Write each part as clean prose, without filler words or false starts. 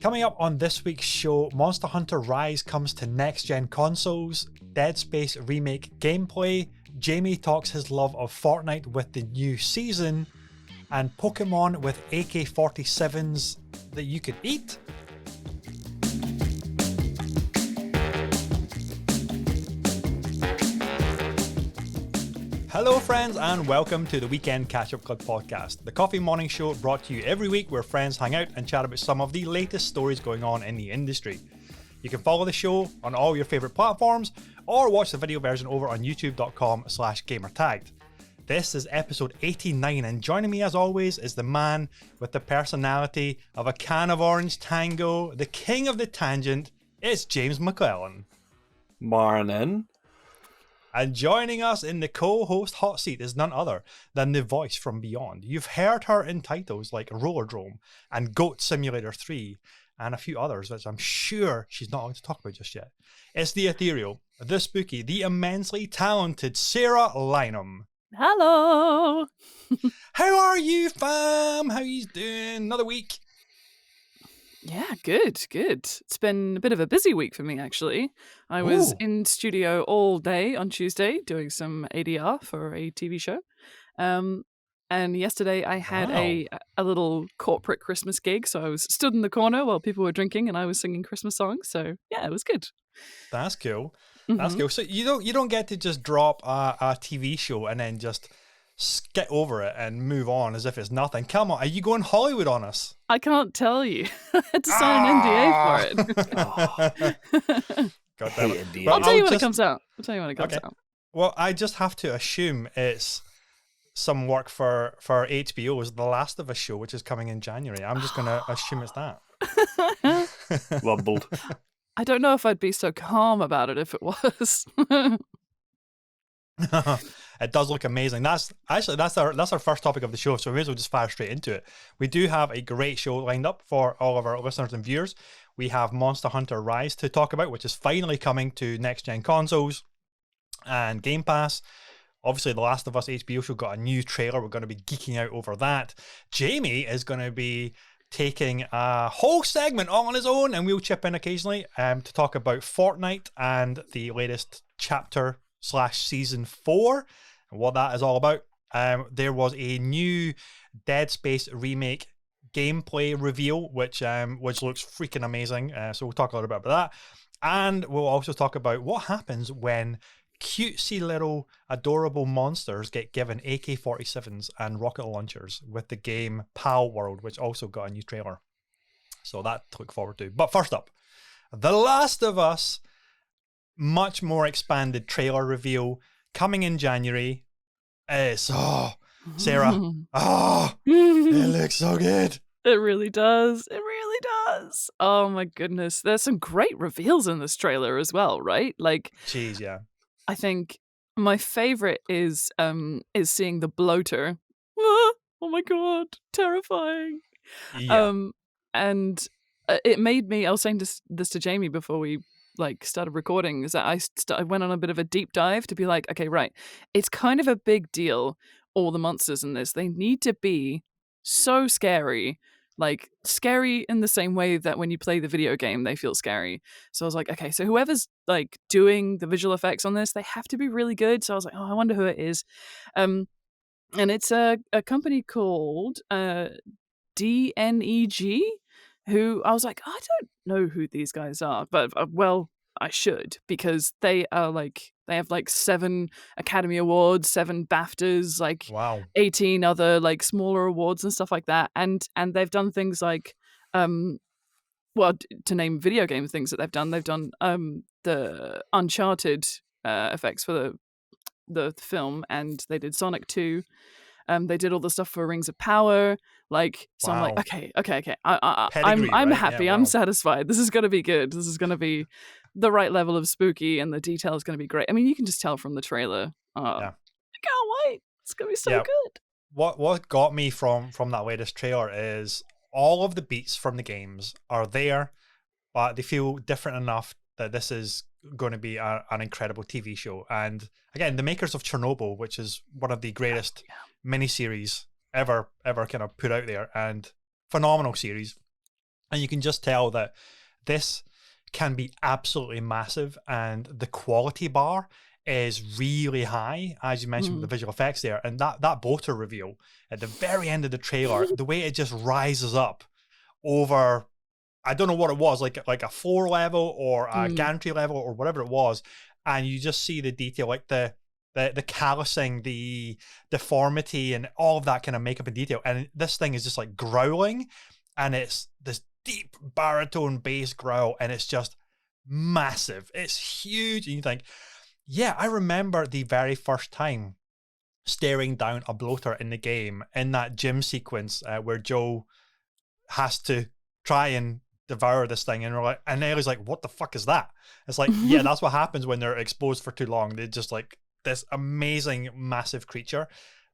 Coming up on this week's show, Monster Hunter Rise comes to next-gen consoles, Dead Space Remake gameplay, Jamie talks his love of Fortnite with the new season, and Pokemon with AK-47s that you could eat. Hello friends and welcome to the Weekend Catch-Up Club podcast, the coffee morning show brought to you every week where friends hang out and chat about some of the latest stories going on in the industry. You can follow the show on all your favourite platforms or watch the video version over on youtube.com/gamertagged. This is episode 89 and joining me as always is the man with the personality of a can of orange tango, the king of the tangent, it's James McClellan. Morning. And joining us in the co-host hot seat is none other than the voice from beyond. You've heard her in titles like Rollerdrome and Goat Simulator 3 and a few others, which I'm sure she's not going to talk about just yet. It's the ethereal, the spooky, the immensely talented Sara Lynham. Hello. How are you, fam? How you doing? Another week? Yeah, good. It's been a bit of a busy week for me, actually. I was in studio all day on Tuesday doing some ADR for a TV show. And yesterday I had a little corporate Christmas gig, so I was stood in the corner while people were drinking and I was singing Christmas songs. So yeah, it was good. That's cool. That's cool. So you don't get to just drop a TV show and then just get over it and move on as if it's nothing. Come on, are you going Hollywood on us? I can't tell you. I had to sign an NDA for it. God damn it. I'll tell you when it comes out. Out. Well, I just have to assume it's some work for HBO's The Last of Us show, which is coming in January. I'm just going to assume it's that. Wobbled. I don't know if I'd be so calm about it if it was. It does look amazing. That's our first topic of the show, so we may as well just fire straight into it. We do have a great show lined up for all of our listeners and viewers. We have Monster Hunter Rise to talk about, which is finally coming to next-gen consoles and Game Pass. Obviously, The Last of Us HBO show got a new trailer. We're going to be geeking out over that. Jamie is going to be taking a whole segment on his own, and we'll chip in occasionally to talk about Fortnite and the latest chapter/season 4 and what that is all about. There was a new Dead Space Remake gameplay reveal, which looks freaking amazing. So we'll talk a little bit about that. And we'll also talk about what happens when cutesy little adorable monsters get given AK-47s and rocket launchers with the game Palworld, which also got a new trailer. So that to look forward to. But first up, The Last of Us, much more expanded trailer reveal coming in January. It's Sarah. It looks so good. It really does. Oh my goodness. There's some great reveals in this trailer as well, right? Like, jeez, yeah. I think my favorite is seeing the bloater. Oh my god, terrifying. Yeah. And it made me. I was saying this to Jamie before we started recording. Is that I went on a bit of a deep dive to be like, okay, right. It's kind of a big deal. All the monsters in this, they need to be so scary. Like, scary in the same way that when you play the video game, they feel scary. So I was like, okay, so whoever's doing the visual effects on this, they have to be really good. So I was like, oh, I wonder who it is. And it's a company called DNEG, who I was like, I don't know who these guys are, but well, I should, because they are they have 7 Academy Awards, 7 BAFTAs, wow, 18 other smaller awards and stuff like that, and they've done things well, to name video game things that they've done the Uncharted effects for the film, and they did Sonic 2. They did all the stuff for Rings of Power. So wow. I'm like, okay. I'm happy. Yeah, wow. I'm satisfied. This is going to be good. This is going to be the right level of spooky, and the detail is going to be great. I mean, you can just tell from the trailer. Yeah. I can't wait. It's going to be so good. What got me from that latest trailer is all of the beats from the games are there, but they feel different enough that this is going to be an incredible TV show. And again, the makers of Chernobyl, which is one of the greatest miniseries ever kind of put out there, and phenomenal series. And you can just tell that this can be absolutely massive, and the quality bar is really high, as you mentioned with the visual effects there. And that Boater reveal at the very end of the trailer, the way it just rises up over, I don't know what it was, like a floor level or a gantry level or whatever it was, and you just see the detail, like the callousing, the deformity, and all of that kind of makeup and detail. And this thing is just like growling, and it's this deep baritone bass growl, and it's just massive. It's huge, and you think, yeah, I remember the very first time staring down a bloater in the game in that gym sequence where Joe has to try and devour this thing, and we're like, and Ellie's like, what the fuck is that? It's like, yeah, that's what happens when they're exposed for too long. They're just like this amazing massive creature,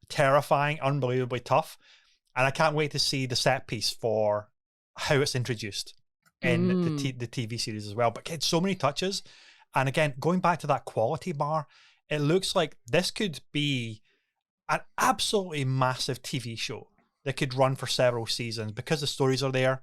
terrifying, unbelievably tough. And I can't wait to see the set piece for how it's introduced in the TV series as well. But it's so many touches, and again, going back to that quality bar, it looks like this could be an absolutely massive TV show that could run for several seasons because the stories are there,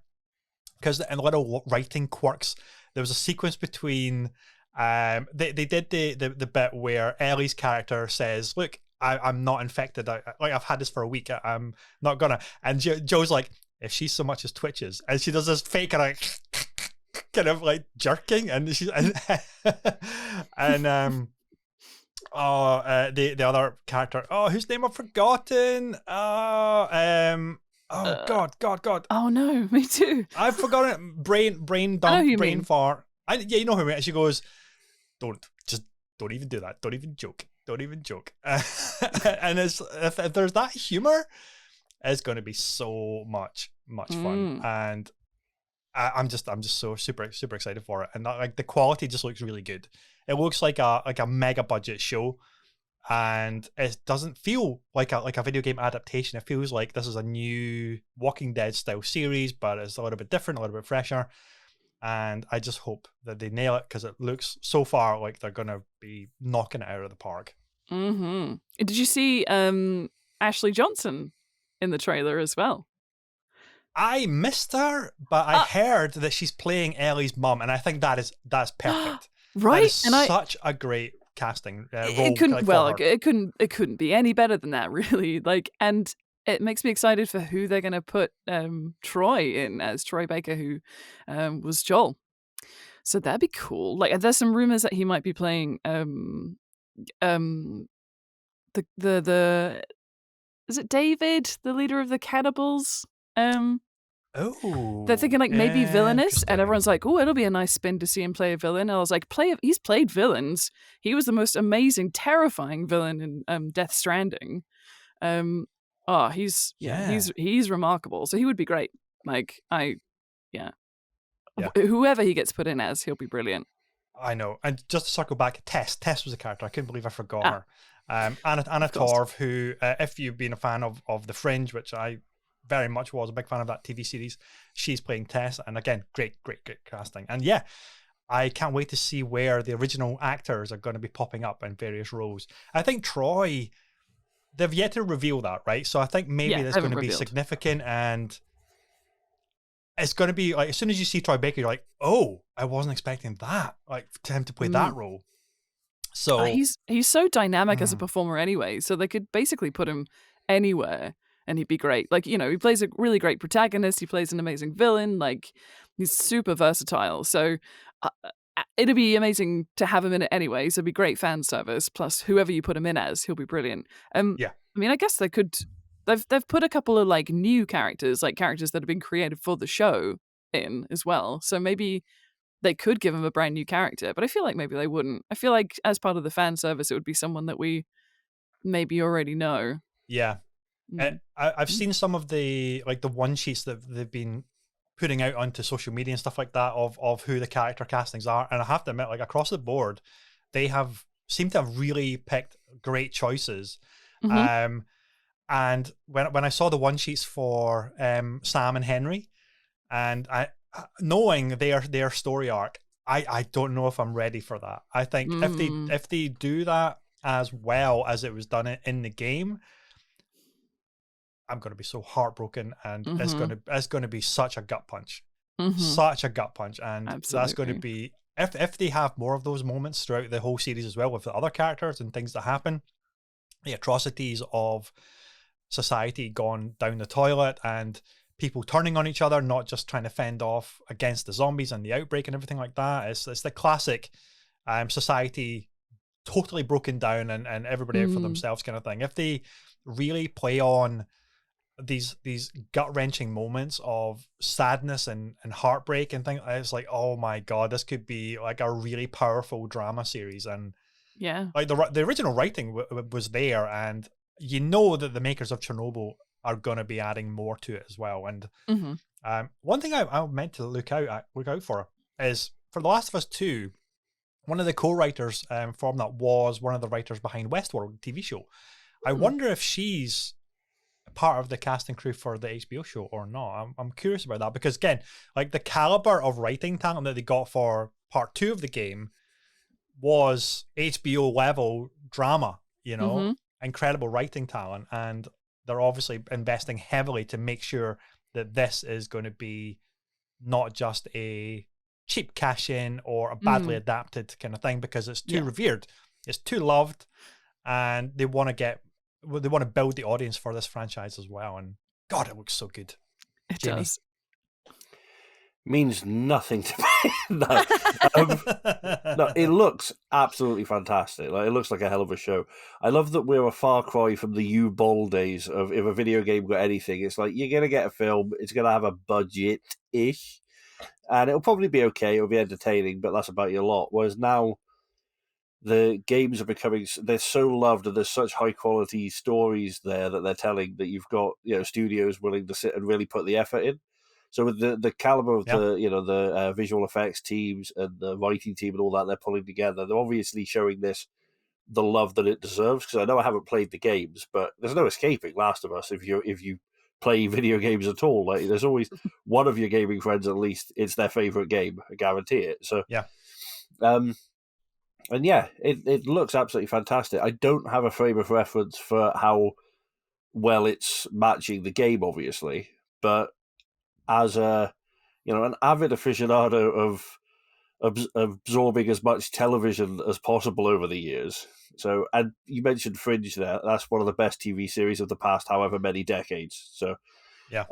because the little writing quirks. There was a sequence between they did the bit where Ellie's character says, look, I'm not infected, I've had this for a week, I'm not gonna, and Joe's like, if she so much as twitches, and she does this fake kind of like jerking, and she's and the other character, whose name I've forgotten, God. Oh no, me too. I've forgotten it. Brain dump, brain fart. Yeah, you know who I mean. She goes, don't even do that. Don't even joke. And if there's that humor, it's going to be so much fun. And I'm just so super excited for it. And like the quality just looks really good. It looks like a mega budget show, and it doesn't feel like a video game adaptation. It feels like this is a new Walking Dead style series, but it's a little bit different, a little bit fresher. And I just hope that they nail it, because it looks so far like they're going to be knocking it out of the park. Did you see Ashley Johnson in the trailer as well? I missed her, but I heard that she's playing Ellie's mum, and I think that's perfect. Right, that is such a great casting role. It couldn't be any better than that, really. Like, and it makes me excited for who they're going to put Troy in as, Troy Baker, who was Joel. So that'd be cool. Like, there's some rumors that he might be playing the is it David, the leader of the cannibals? They're thinking like maybe villainous, and everyone's like, oh, it'll be a nice spin to see him play a villain. And I was like, he's played villains. He was the most amazing, terrifying villain in Death Stranding. He's remarkable. So he would be great. Like, whoever he gets put in as, he'll be brilliant. I know. And just to circle back, Tess was a character. I couldn't believe I forgot her. Anna Torv, who, if you've been a fan of The Fringe, which I very much was a big fan of that TV series, she's playing Tess. And again, great casting. And yeah, I can't wait to see where the original actors are going to be popping up in various roles. I think Troy, they've yet to reveal that, right? So I think maybe that's going to be significant, and it's going to be like, as soon as you see Troy Baker, you're like, oh, I wasn't expecting that, like, to him to play that role. So he's so dynamic as a performer anyway, so they could basically put him anywhere and he'd be great. Like, you know, he plays a really great protagonist, he plays an amazing villain, like, he's super versatile. So it'd be amazing to have him in it anyway, so it'd be great fan service, plus whoever you put him in as, he'll be brilliant. I mean, I guess they could, they've put a couple of like new characters, like characters that have been created for the show in as well, so maybe they could give him a brand new character, but I feel like maybe they wouldn't. I feel like as part of the fan service, it would be someone that we maybe already know. Yeah. I've seen some of the one sheets that they've been putting out onto social media and stuff like that of who the character castings are. And I have to admit, like, across the board, they seem to have really picked great choices. And when I saw the one sheets for Sam and Henry, and knowing their story arc, I don't know if I'm ready for that. I think if they do that as well as it was done in the game, I'm going to be so heartbroken, and it's going to be such a gut punch. such a gut punch, and that's going to Absolutely. be if they have more of those moments throughout the whole series as well with the other characters and things that happen, the atrocities of society gone down the toilet and people turning on each other, not just trying to fend off against the zombies and the outbreak and everything like that. It's the classic society totally broken down and everybody out for themselves kind of thing. If they really play on these gut-wrenching moments of sadness and heartbreak and things, it's like, oh my god, this could be like a really powerful drama series. And Yeah. like the original writing was there, and you know that the makers of Chernobyl are going to be adding more to it as well. And one thing I meant to look out for is for The Last of Us 2, one of the co-writers from that was one of the writers behind Westworld TV show. I wonder if she's part of the cast and crew for the HBO show or not. I'm curious about that, because again, like the caliber of writing talent that they got for part 2 of the game was HBO level drama, you know, incredible writing talent, and they're obviously investing heavily to make sure that this is going to be not just a cheap cash in or a badly adapted kind of thing, because it's too revered, it's too loved, and they want to build the audience for this franchise as well. And god, it looks so good. It Jamie? does. Means nothing to me. No. No, it looks absolutely fantastic. Like, it looks like a hell of a show. I love that we're a far cry from the U-Ball days of if a video game got anything, it's like you're going to get a film, it's going to have a budget-ish, and it'll probably be okay, it'll be entertaining, but that's about your lot. Whereas now, the games are becoming, they're so loved, and there's such high-quality stories there that they're telling, that you've got, you know, studios willing to sit and really put the effort in. So with the caliber of the visual effects teams and the writing team and all that they're pulling together, they're obviously showing this the love that it deserves. Because I know I haven't played the games, but there's no escaping Last of Us if you play video games at all. Like, there's always one of your gaming friends, at least, it's their favorite game. I guarantee it. So and yeah, it looks absolutely fantastic. I don't have a frame of reference for how well it's matching the game, obviously, but as a, you know, an avid aficionado of absorbing as much television as possible over the years. So, and you mentioned Fringe there. That's one of the best TV series of the past however many decades. So, it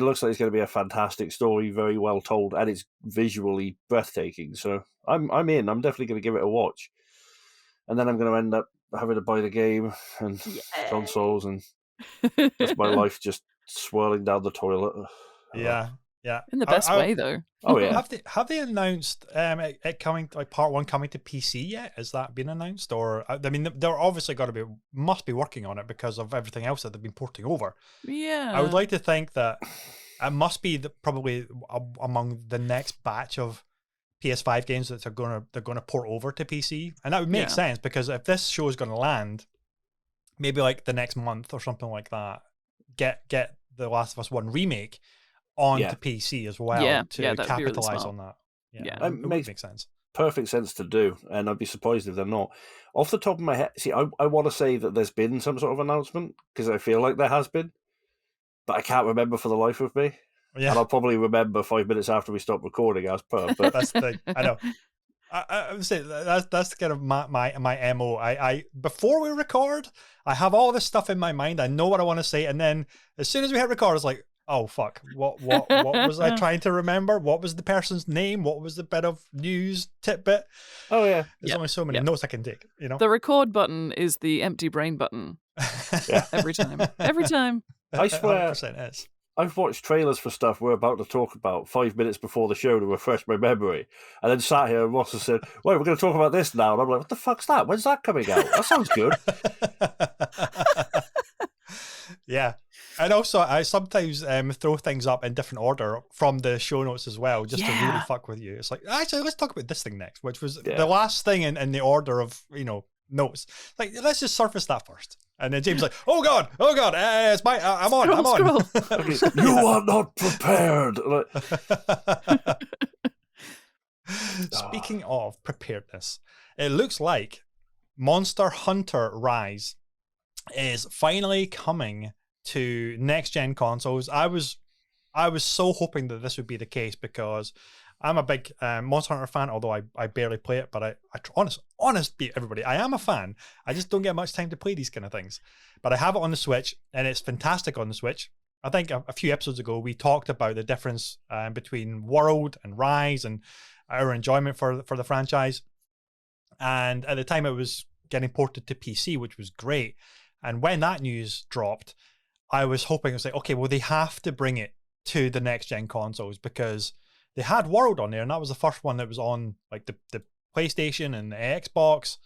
looks like it's going to be a fantastic story, very well told, and it's visually breathtaking. So, I'm in. I'm definitely going to give it a watch, and then I'm going to end up having to buy the game and consoles, and that's my life just swirling down the toilet. Yeah. In the best way, though. Oh yeah. Have they announced it coming, like part 1 coming to PC yet? Has that been announced? Or I mean, they're obviously must be working on it because of everything else that they've been porting over. Yeah. I would like to think that it must be probably among the next batch of PS5 games that they're gonna port over to PC, and that would make sense, because if this show is going to land, maybe like the next month or something like that, get the Last of Us 1 remake onto PC as well to capitalize on that. It makes sense. Perfect sense to do, and I'd be surprised if they're not. Off the top of my head, see, I want to say that there's been some sort of announcement, because I feel like there has been, but I can't remember for the life of me. Yeah. And I'll probably remember 5 minutes after we stop recording, as per. But that's the thing. I know. I would say that's kind of my MO. I before we record, I have all this stuff in my mind. I know what I want to say, and then as soon as we hit record, it's like, oh fuck, what was I trying to remember? What was the person's name? What was the bit of news tidbit? Oh yeah, there's only so many notes I can take. You know, the record button is the empty brain button. Every time. I swear, 100% is. I've watched trailers for stuff we're about to talk about 5 minutes before the show to refresh my memory, and then sat here and Ross has said, well, we're going to talk about this now, and I'm like, what the fuck's that? When's that coming out? That sounds good. Yeah. And also, I sometimes throw things up in different order from the show notes as well, just to really fuck with you. It's like, actually, let's talk about this thing next, which was the last thing in the order of, notes. Like, let's just surface that first. And then James is like, oh God, it's my, I'm on. You are not prepared. Speaking of preparedness, it looks like Monster Hunter Rise is finally coming to next-gen consoles. I was I was so hoping that this would be the case because I'm a big Monster Hunter fan, although I barely play it. But honest, everybody, I am a fan. I just don't get much time to play these kind of things. But I have it on the Switch, and it's fantastic on the Switch. I think a few episodes ago we talked about the difference between World and Rise and our enjoyment for the franchise. And at the time, it was getting ported to PC, which was great. And when that news dropped, I was hoping it was like, okay, well, they have to bring it to the next gen consoles because they had World on there, and that was the first one that was on like the PlayStation and the Xbox.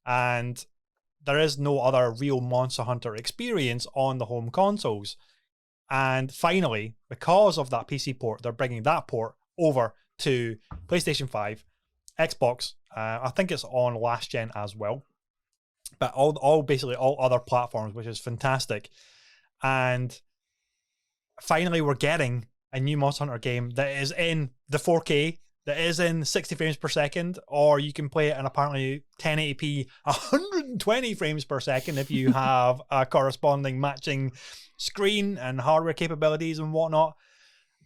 And there is no other real Monster Hunter experience on the home consoles. And finally, because of that PC port, they're bringing that port over to PlayStation 5, Xbox. I think it's on last gen as well. But basically all other platforms, which is fantastic. And finally, we're getting a new Monster Hunter game that is in the 4K, that is in 60 frames per second, or you can play it in apparently 1080p, 120 frames per second if you have a corresponding matching screen and hardware capabilities and whatnot.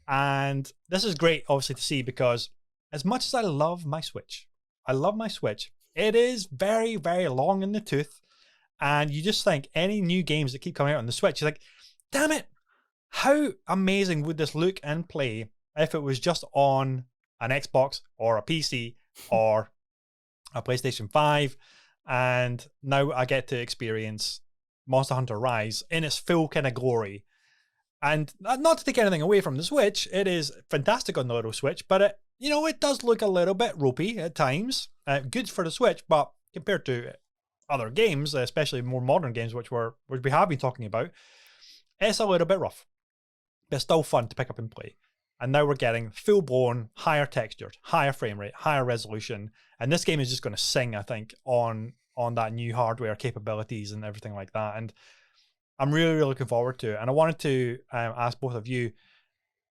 And this is great, obviously, to see because as much as I love my Switch, it is very, very long in the tooth. And you just think any new games that keep coming out on the Switch, you're like, damn it, how amazing would this look and play if it was just on an Xbox or a PC or a PlayStation 5? And now I get to experience Monster Hunter Rise in its full kind of glory. And not to take anything away from the Switch, it is fantastic on the little Switch, but it does look a little bit ropey at times. Good for the Switch, but compared to other games, especially more modern games, which we have been talking about, it's a little bit rough. But still fun to pick up and play. And now we're getting full-blown, higher textured, higher frame rate, higher resolution. And this game is just going to sing, I think, on that new hardware capabilities and everything like that. And I'm really, really looking forward to it. And I wanted to ask both of you,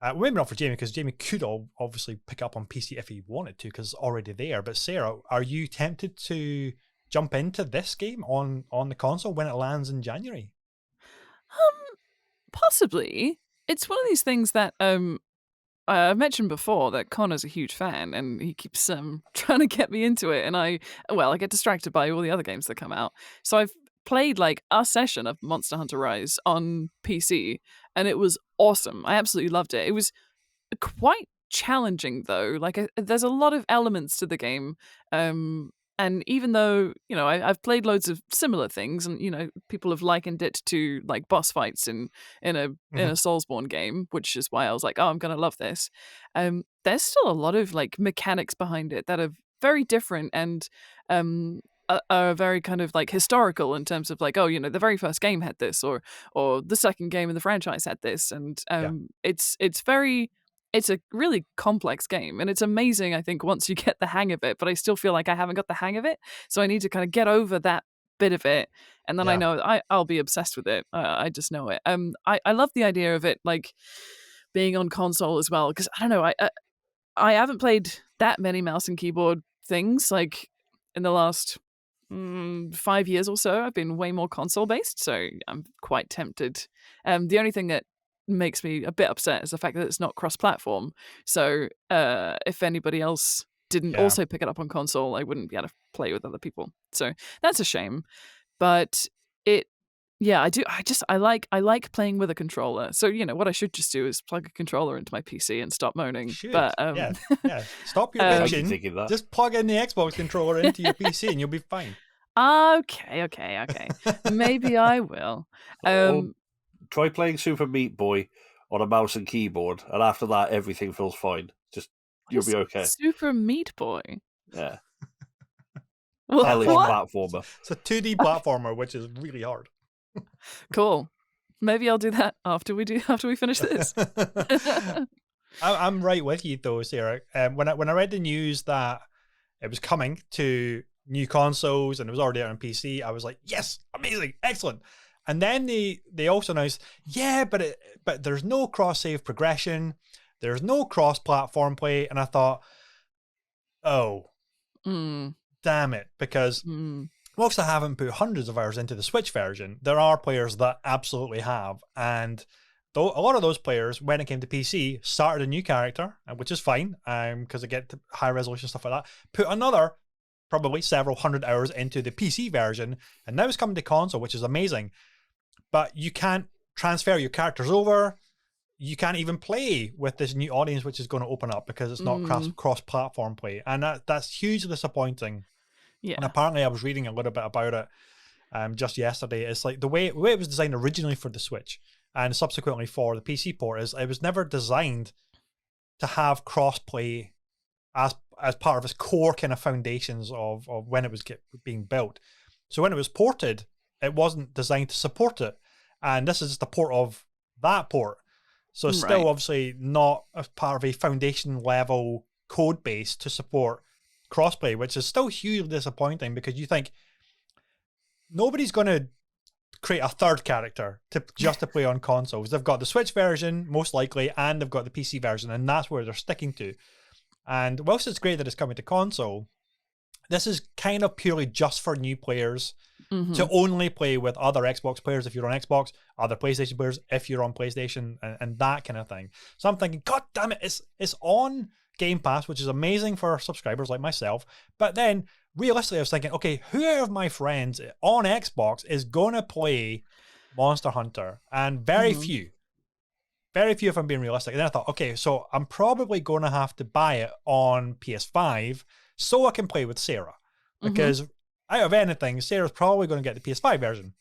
maybe not for Jamie, because Jamie could obviously pick up on PC if he wanted to, because it's already there. But Sarah, are you tempted to jump into this game on the console when it lands in January? Possibly. It's one of these things that I've mentioned before that Connor's a huge fan and he keeps trying to get me into it, and I get distracted by all the other games that come out. So I've played like a session of Monster Hunter Rise on PC, and it was awesome. I absolutely loved it. It was quite challenging though. Like there's a lot of elements to the game. And even though, I've played loads of similar things and, people have likened it to like boss fights in a Soulsborne game, which is why I was like, oh, I'm going to love this. There's still a lot of like mechanics behind it that are very different and are very kind of like historical in terms of like, oh, the very first game had this or the second game in the franchise had this. And it's a really complex game, and it's amazing, I think, once you get the hang of it, but I still feel like I haven't got the hang of it, so I need to kind of get over that bit of it, and then I know I'll be obsessed with it. I just know it. I love the idea of it, like, being on console as well, because, I don't know, I haven't played that many mouse and keyboard things, like, in the last 5 years or so. I've been way more console-based, so I'm quite tempted. The only thing that makes me a bit upset is the fact that it's not cross-platform. So if anybody else didn't also pick it up on console, I wouldn't be able to play with other people. So that's a shame. But I do. I like playing with a controller. So what I should just do is plug a controller into my PC and stop moaning. But stop your bitching. Just plug in the Xbox controller into your PC and you'll be fine. Okay. Maybe I will. Try playing Super Meat Boy on a mouse and keyboard, and after that, everything feels fine. You'll be okay. Super Meat Boy? Yeah. Hellish platformer. It's a 2D platformer, which is really hard. Cool. Maybe I'll do that after we finish this. I'm right with you though, Sarah. When I read the news that it was coming to new consoles and it was already out on PC, I was like, yes, amazing, excellent. And then they also announced, but there's no cross-save progression, there's no cross-platform play, and I thought, oh, damn it, because whilst I haven't put hundreds of hours into the Switch version, there are players that absolutely have, and though a lot of those players, when it came to PC, started a new character, which is fine, because they get to high resolution stuff like that. Put another probably several hundred hours into the PC version, and now it's coming to console, which is amazing. But you can't transfer your characters over. You can't even play with this new audience, which is going to open up because it's not cross-platform play, and that's hugely disappointing. Yeah. And apparently, I was reading a little bit about it just yesterday. It's like the way it was designed originally for the Switch and subsequently for the PC port is it was never designed to have cross-play as part of its core kind of foundations of when it was being built. So when it was ported, it wasn't designed to support it, and this is just a port of that port. So it's still obviously not as part of a foundation level code base to support crossplay, which is still hugely disappointing because you think nobody's going to create a third character just to play on consoles. They've got the Switch version, most likely, and they've got the PC version, and that's where they're sticking to. And whilst it's great that it's coming to console, this is kind of purely just for new players to only play with other Xbox players if you're on Xbox, other PlayStation players if you're on PlayStation, and that kind of thing. So I'm thinking, God damn it, it's on Game Pass, which is amazing for subscribers like myself. But then, realistically, I was thinking, okay, who out of my friends on Xbox is going to play Monster Hunter? And very few. Very few if I'm being realistic. And then I thought, okay, so I'm probably going to have to buy it on PS5 so I can play with Sarah. Because out of anything, Sarah's probably going to get the PS5 version.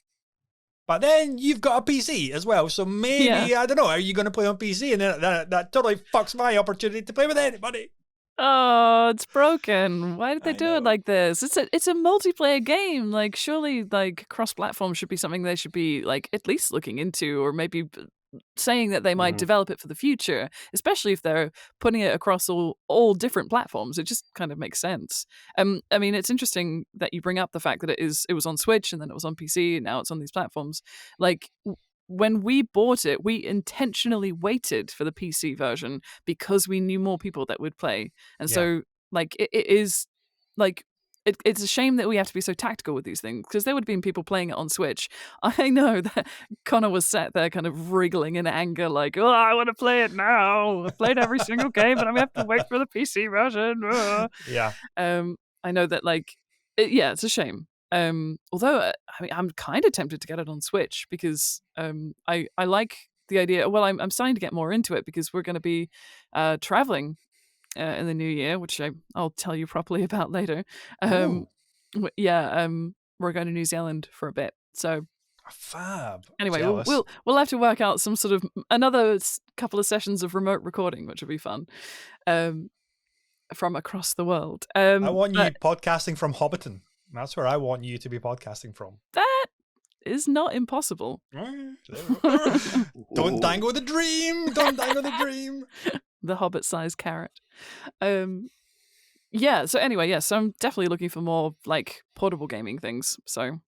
But then you've got a PC as well. So maybe, I don't know, are you going to play on PC? And then that totally fucks my opportunity to play with anybody. Oh, it's broken. Why did they do it like this? It's a multiplayer game. Like, surely, like, cross-platform should be something they should be, like, at least looking into, or maybe saying that they might develop it for the future, especially if they're putting it across all different platforms. It just kind of makes sense. I mean, it's interesting that you bring up the fact that it was on Switch and then it was on PC and now it's on these platforms. Like, when we bought it, we intentionally waited for the PC version because we knew more people that would play. And so, like, it is, like, it's a shame that we have to be so tactical with these things, because there would have been people playing it on Switch. I know that Connor was sat there kind of wriggling in anger, like, oh, I want to play it now. I've played every single game, but I'm going to have to wait for the PC version. Yeah. I know that, like, it's a shame. Although, I mean, I'm kind of tempted to get it on Switch because I like the idea. Well, I'm starting to get more into it because we're going to be traveling in the new year, which I'll tell you properly about later. We're going to New Zealand for a bit. So fab. Anyway, we'll have to work out some sort of another couple of sessions of remote recording, which will be fun. From across the world. I want you podcasting from Hobbiton. That's where I want you to be podcasting from. That is not impossible. Don't dangle the dream. Don't dangle the dream. The Hobbit-sized carrot. Yeah. So anyway, so I'm definitely looking for more like portable gaming things. So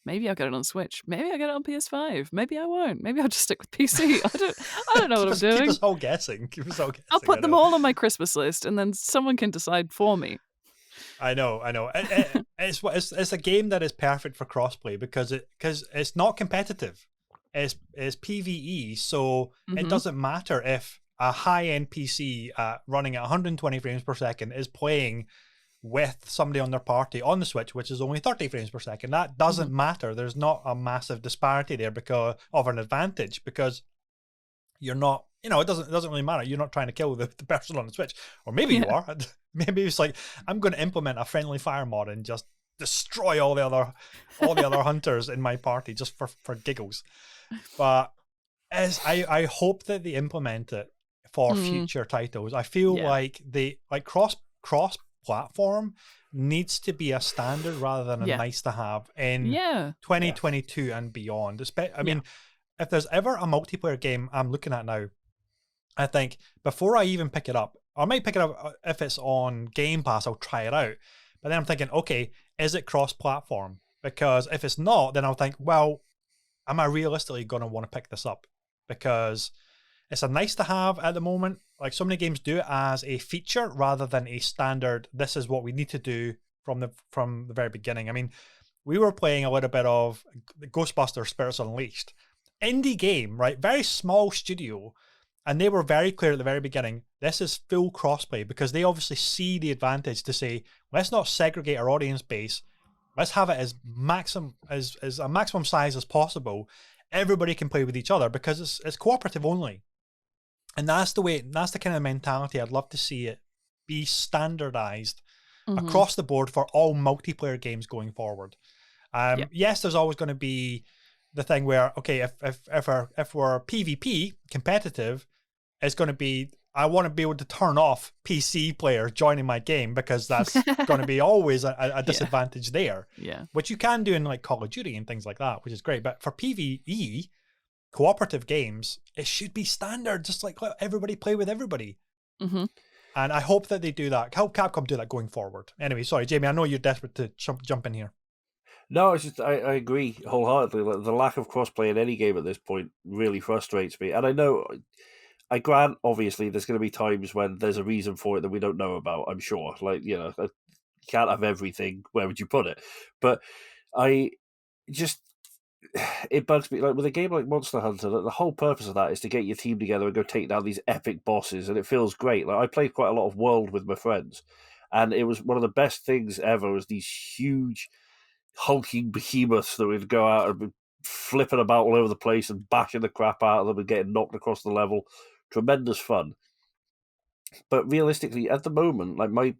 maybe I'll get it on Switch. Maybe I'll get it on PS5. Maybe I won't. Maybe I'll just stick with PC. I don't know what I'm doing. Keep us all guessing. I'll put them all on my Christmas list, and then someone can decide for me. I know. It's a game that is perfect for crossplay because it's not competitive. It's PvE, so it doesn't matter if a high-end PC running at 120 frames per second is playing with somebody on their party on the Switch, which is only 30 frames per second. That doesn't matter. There's not a massive disparity there because of an advantage, because you're not, it doesn't really matter. You're not trying to kill the person on the Switch. Or maybe you are. Maybe it's like, I'm going to implement a friendly fire mod and just destroy all the other hunters in my party just for giggles. But I hope that they implement it for future titles. I feel like cross platform needs to be a standard rather than a nice to have in 2022 and beyond. I mean, if there's ever a multiplayer game I'm looking at now, I think before I even pick it up, I might pick it up if it's on Game Pass, I'll try it out. But then I'm thinking, okay, is it cross-platform? Because if it's not, then I'll think, well, am I realistically going to want to pick this up? Because it's a nice to have at the moment. Like, so many games do it as a feature rather than a standard, this is what we need to do from the very beginning. I mean, we were playing a little bit of Ghostbusters Spirits Unleashed, indie game, right? Very small studio. And they were very clear at the very beginning, this is full crossplay, because they obviously see the advantage to say, let's not segregate our audience base. Let's have it as a maximum size as possible. Everybody can play with each other because it's cooperative only. And that's the kind of mentality I'd love to see it be standardized across the board for all multiplayer games going forward. Yes, there's always going to be the thing where, okay, if we're PvP competitive, it's going to be, I want to be able to turn off PC players joining my game, because that's going to be always a disadvantage there. Yeah. Which you can do in like Call of Duty and things like that, which is great. But for PvE, cooperative games, it should be standard, just like let everybody play with everybody. Mm-hmm. And I hope that they do that. Help Capcom do that going forward. Anyway, sorry, Jamie, I know you're desperate to jump in here. No, it's just I agree wholeheartedly. Like, the lack of crossplay in any game at this point really frustrates me. And I know, I grant, obviously, there's going to be times when there's a reason for it that we don't know about, I'm sure. Like, you can't have everything. Where would you put it? But I just, it bugs me. Like, with a game like Monster Hunter, the whole purpose of that is to get your team together and go take down these epic bosses, and it feels great. Like, I played quite a lot of World with my friends, and it was one of the best things ever, was these huge hulking behemoths that would go out and be flipping about all over the place and bashing the crap out of them and getting knocked across the level. Tremendous fun. But realistically, at the moment, like my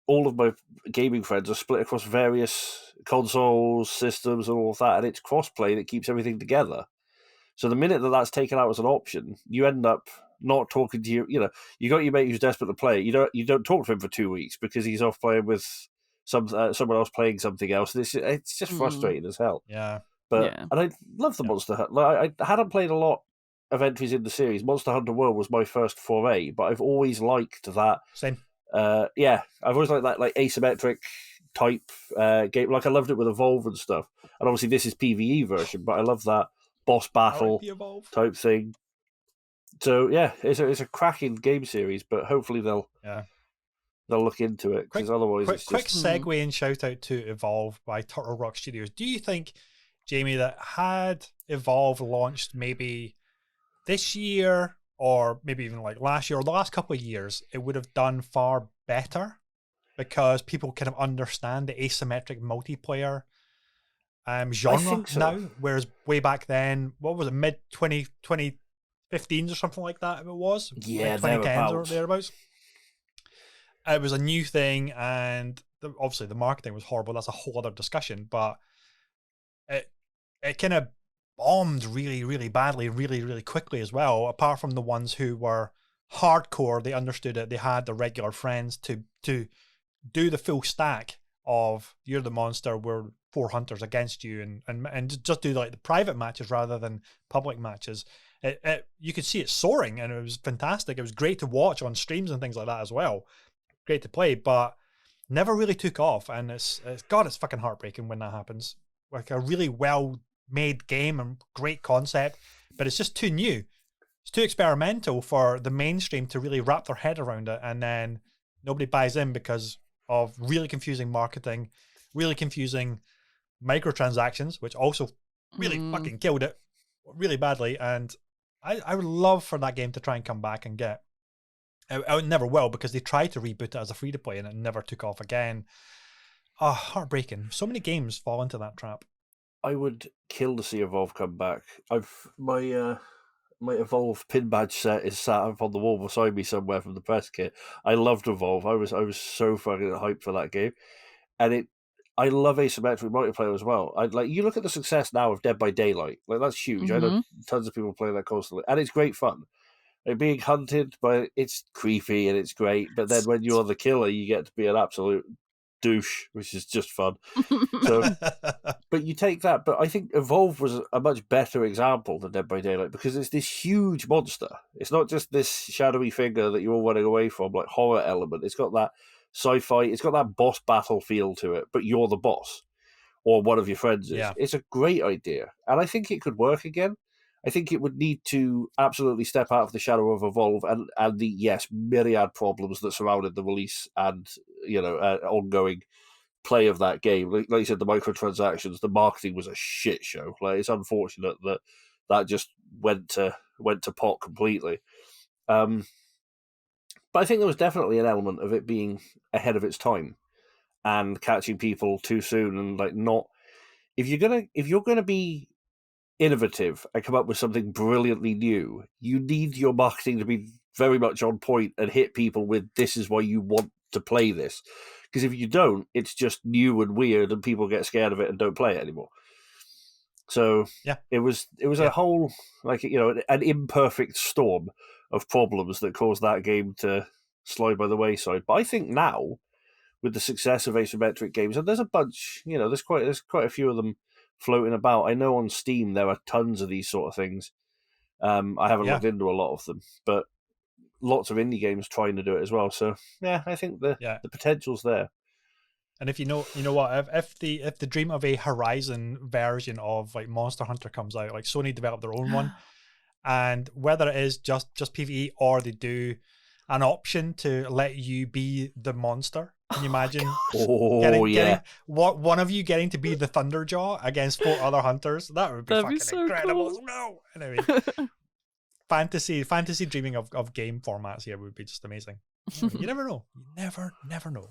all of my gaming friends are split across various consoles, systems, and all of that, and it's crossplay that keeps everything together. So the minute that that's taken out as an option, you end up not talking to you got your mate who's desperate to play. You don't talk to him for 2 weeks because he's off playing with someone else playing something else. It's just frustrating as hell. Yeah. And I love the Monster Hunter. Like, I hadn't played a lot of entries in the series. Monster Hunter World was my first foray, but I've always liked that. Same. I've always liked that like asymmetric type game. Like, I loved it with Evolve and stuff. And obviously this is PvE version, but I love that boss battle type thing. So yeah, it's a cracking game series, but hopefully they'll look into it, because otherwise it's quick segue and shout out to Evolve by Turtle Rock Studios. Do you think, Jamie, that had Evolve launched maybe this year or maybe even like last year or the last couple of years, it would have done far better because people kind of understand the asymmetric multiplayer genre now, whereas way back then, what was it, mid 2015s or something like that, it was? Yeah, 2010s or thereabouts. It was a new thing, and obviously the marketing was horrible. That's a whole other discussion, but it kind of bombed really, really badly, really, really quickly as well. Apart from the ones who were hardcore, they understood it. They had the regular friends to do the full stack of, you're the monster, we're 4 hunters against you, and just do like the private matches rather than public matches. You could see it soaring, and it was fantastic. It was great to watch on streams and things like that as well. Great to play, but never really took off. And it's fucking heartbreaking when that happens. Like a really well made game and great concept, but it's just too new. It's too experimental for the mainstream to really wrap their head around it, and then nobody buys in because of really confusing marketing, really confusing microtransactions, which also really fucking killed it really badly. And I would love for that game to try and come back and get. It never will, because they tried to reboot it as a free-to-play and it never took off again. Oh, heartbreaking. So many games fall into that trap. I would kill to see Evolve come back. My Evolve pin badge set is sat up on the wall beside me somewhere from the press kit. I loved Evolve. I was so fucking hyped for that game, and I love asymmetric multiplayer as well. You look at the success now of Dead by Daylight. Like, that's huge. I know tons of people play that constantly, and it's great fun. Like, being hunted, but it's creepy and it's great. But then when you're the killer, you get to be an absolute douche, which is just fun. So, but you take that. But I think Evolve was a much better example than Dead by Daylight, because it's this huge monster. It's not just this shadowy figure that you're all running away from, like horror element. It's got that sci-fi. It's got that boss battle feel to it, but you're the boss, or one of your friends is. Yeah. It's a great idea, and I think it could work again. I think it would need to absolutely step out of the shadow of Evolve and the myriad problems that surrounded the release and ongoing play of that game. Like you said, the microtransactions, the marketing was a shit show. Like, it's unfortunate that just went to pot completely. But I think there was definitely an element of it being ahead of its time and catching people too soon, and like not if you're gonna be innovative and come up with something brilliantly new, you need your marketing to be very much on point and hit people with this is why you want to play this. Because if you don't, it's just new and weird, and people get scared of it and don't play it anymore. So Yeah. it was a whole, like, an imperfect storm of problems that caused that game to slide by the wayside. But I think now, with the success of asymmetric games, and there's a bunch, there's quite a few of them floating about. I know on Steam there are tons of these sort of things. I haven't looked into a lot of them, but lots of indie games trying to do it as well. So yeah, I think the potential's there. And if you know what, if the dream of a Horizon version of like Monster Hunter comes out, like Sony developed their own one, and whether it is just PvE or they do an option to let you be the monster. Can you imagine getting one of you getting to be the Thunderjaw against 4 other hunters? That would be That'd fucking be so incredible. cool. No, anyway, fantasy dreaming of game formats here would be just amazing. You never know. You never know.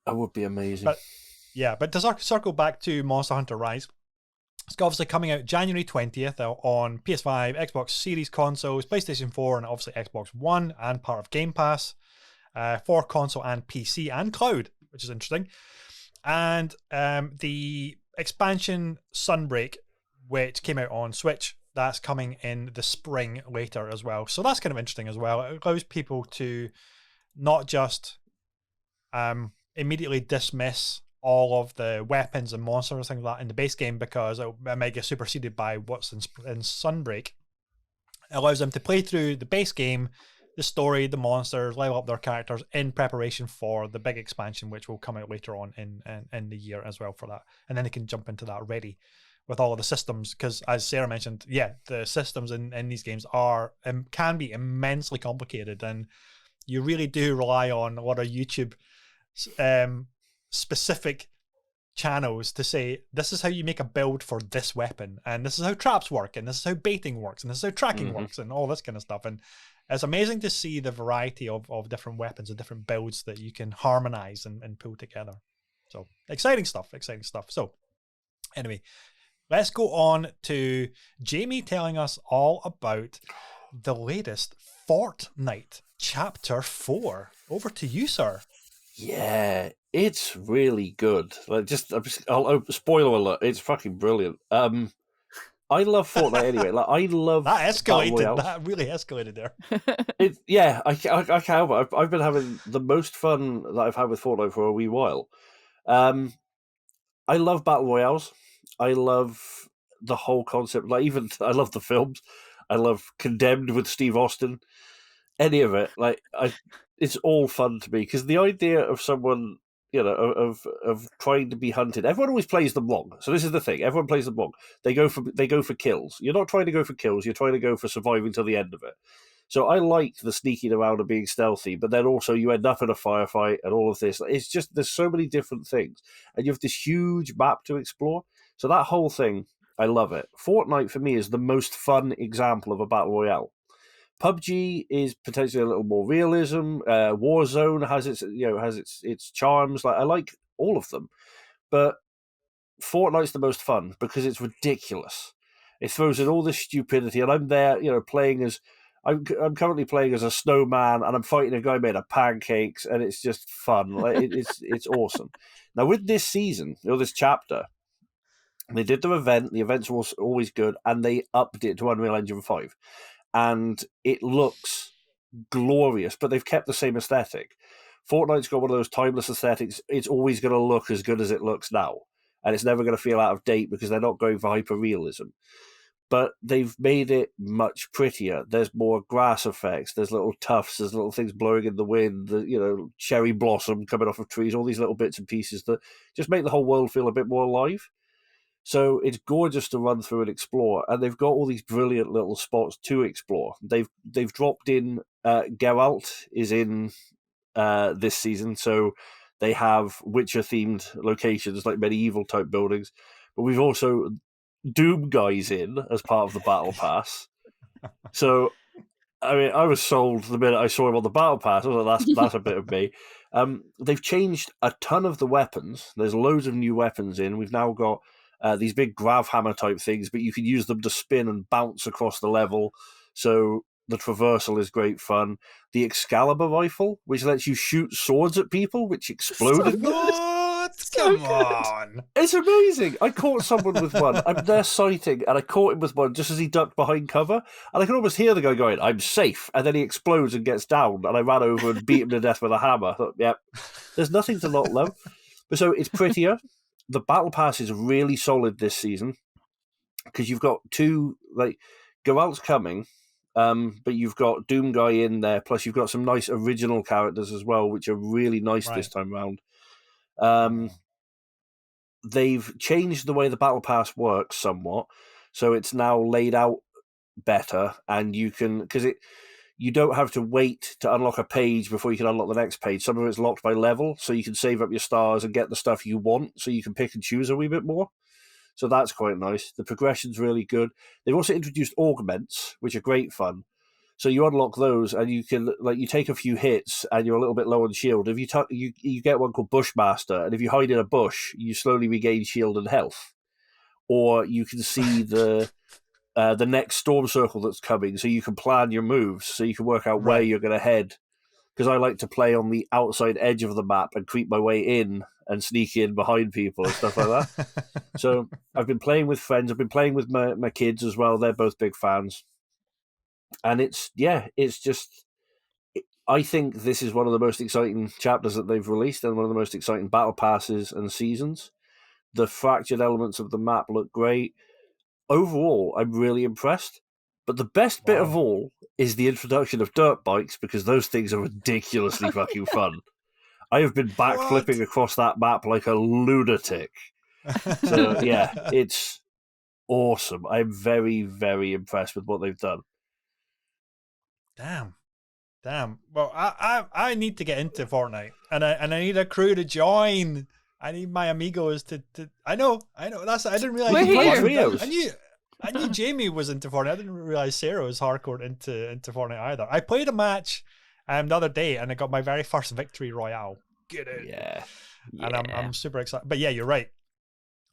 That would be amazing. But to circle back to Monster Hunter Rise, it's obviously coming out January 20th on PS5, Xbox Series consoles, PlayStation 4, and obviously Xbox One, and part of Game Pass for console and PC and cloud, which is interesting. And the expansion Sunbreak, which came out on Switch, that's coming in the spring later as well. So that's kind of interesting as well. It allows people to not just immediately dismiss all of the weapons and monsters and things like that in the base game, because it might get superseded by what's in Sunbreak. It allows them to play through the base game, the story, the monsters, level up their characters in preparation for the big expansion, which will come out later on in the year as well for that. And then they can jump into that ready with all of the systems, because as Sarah mentioned, the systems in these games can be immensely complicated, and you really do rely on a lot of YouTube specific channels to say, this is how you make a build for this weapon, and this is how traps work, and this is how baiting works, and this is how tracking works, and all this kind of stuff. And it's amazing to see the variety of different weapons and different builds that you can harmonize and pull together. So exciting stuff. So anyway, let's go on to Jamie telling us all about the latest Fortnite Chapter 4. Over to you, sir. Yeah, it's really good. Like, spoiler alert, it's fucking brilliant. I love Fortnite anyway. Like, I love that escalated. That really escalated there. I can't help it. I've been having the most fun that I've had with Fortnite for a wee while. I love battle royales. I love the whole concept. Like, even I love the films. I love Condemned with Steve Austin. Any of it, it's all fun to me, because the idea of someone, of trying to be hunted. Everyone always plays them wrong. So this is the thing: everyone plays them wrong. They go for kills. You're not trying to go for kills. You're trying to go for surviving till the end of it. So I like the sneaking around and being stealthy, but then also you end up in a firefight and all of this. It's just, there's so many different things, and you have this huge map to explore. So that whole thing, I love it. Fortnite for me is the most fun example of a battle royale. PUBG is potentially a little more realism. Warzone has its charms. Like, I like all of them, but Fortnite's the most fun because it's ridiculous. It throws in all this stupidity, and I'm there, playing as I'm currently playing as a snowman, and I'm fighting a guy made of pancakes, and it's just fun. Like, it's awesome. Now with this season, this chapter, they did the event. The events were always good, and they upped it to Unreal Engine 5. And it looks glorious, but they've kept the same aesthetic. Fortnite's got one of those timeless aesthetics. It's always going to look as good as it looks now, and it's never going to feel out of date because they're not going for hyper-realism. But they've made it much prettier. There's more grass effects. There's little tufts. There's little things blowing in the wind. Cherry blossom coming off of trees. All these little bits and pieces that just make the whole world feel a bit more alive. So it's gorgeous to run through and explore, and they've got all these brilliant little spots to explore. They've dropped in Geralt is in this season, so They have Witcher-themed locations, like medieval-type buildings. But we've also Doom guys in as part of the Battle Pass. So, I mean, I was sold the minute I saw him on the Battle Pass. I was like, that's a bit of me. They've changed a ton of the weapons. There's loads of new weapons in. We've now got these big grav hammer type things, but you can use them to spin and bounce across the level. So the traversal is great fun. The Excalibur rifle, which lets you shoot swords at people, which explode. What? Come on. It's amazing. I caught someone with one. I'm there sighting, and I caught him with one just as he ducked behind cover. And I can almost hear the guy going, "I'm safe." And then he explodes and gets down. And I ran over and beat him to death with a hammer. I thought, yep, there's nothing to not love. But so it's prettier. The Battle Pass is really solid this season because you've got two, like, Geralt's coming, but you've got Doom Guy in there. Plus, you've got some nice original characters as well, which are really nice this time round. They've changed the way the Battle Pass works somewhat, so it's now laid out better, and you can, because you don't have to wait to unlock a page before you can unlock the next page. Some of it's locked by level, so you can save up your stars and get the stuff you want, so you can pick and choose a wee bit more. So that's quite nice. The progression's really good. They've also introduced augments, which are great fun. So you unlock those, and you can, like, you take a few hits, and you're a little bit low on shield. If you get one called Bushmaster, and if you hide in a bush, you slowly regain shield and health. Or you can see the next storm circle that's coming, so you can plan your moves, so you can work out where you're going to head. Because I like to play on the outside edge of the map and creep my way in and sneak in behind people and stuff like that. So I've been playing with friends. I've been playing with my kids as well. They're both big fans. And it's just, I think this is one of the most exciting chapters that they've released and one of the most exciting battle passes and seasons. The fractured elements of the map look great. Overall, I'm really impressed. But the best bit of all is the introduction of dirt bikes, because those things are ridiculously fucking fun. I have been backflipping across that map like a lunatic. So, yeah, it's awesome. I'm very, very impressed with what they've done. Damn. Well, I need to get into Fortnite, and I need a crew to join. I need my amigos to. I know. That's, I didn't realize. We're here. I knew Jamie was into Fortnite. I didn't realize Sarah was hardcore into Fortnite either. I played a match the other day, and I got my very first victory royale. Get it? Yeah. And I'm super excited. But yeah, you're right.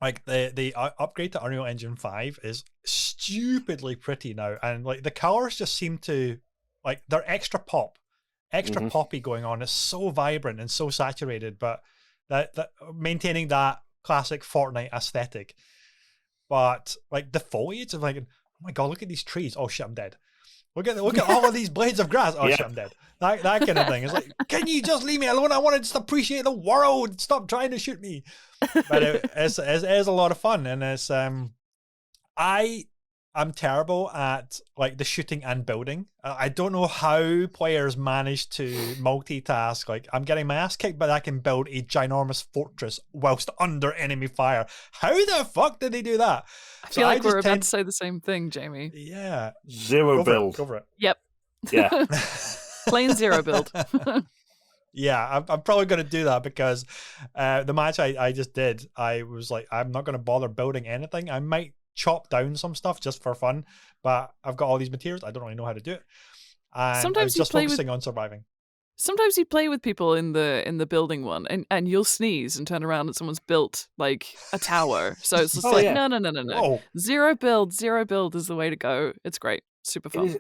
Like the upgrade to Unreal Engine 5 is stupidly pretty now, and like the colors just seem to, like, they're extra poppy going on. It's so vibrant and so saturated, but that maintaining that classic Fortnite aesthetic. But like the foliage of, like, oh my god, look at these trees. Oh shit, I'm dead. Look at all of these blades of grass. Oh shit, I'm dead. That kind of thing. It's like, can you just leave me alone? I want to just appreciate the world. Stop trying to shoot me. But it is a lot of fun, and it's I'm terrible at, like, the shooting and building. I don't know how players manage to multitask. Like, I'm getting my ass kicked, but I can build a ginormous fortress whilst under enemy fire. How the fuck did they do that? I feel like we're about to say the same thing, Jamie. Yeah. Zero build. Go for it. Yep. Yeah. Plain zero build. Yeah, I'm probably going to do that, because the match I just did, I was like, I'm not going to bother building anything. I might chop down some stuff just for fun, but I've got all these materials. I don't really know how to do it. And sometimes I was just focusing on surviving. Sometimes you play with people in the building one, and you'll sneeze and turn around and someone's built like a tower. So it's just no. Zero build is the way to go. It's great. Super fun.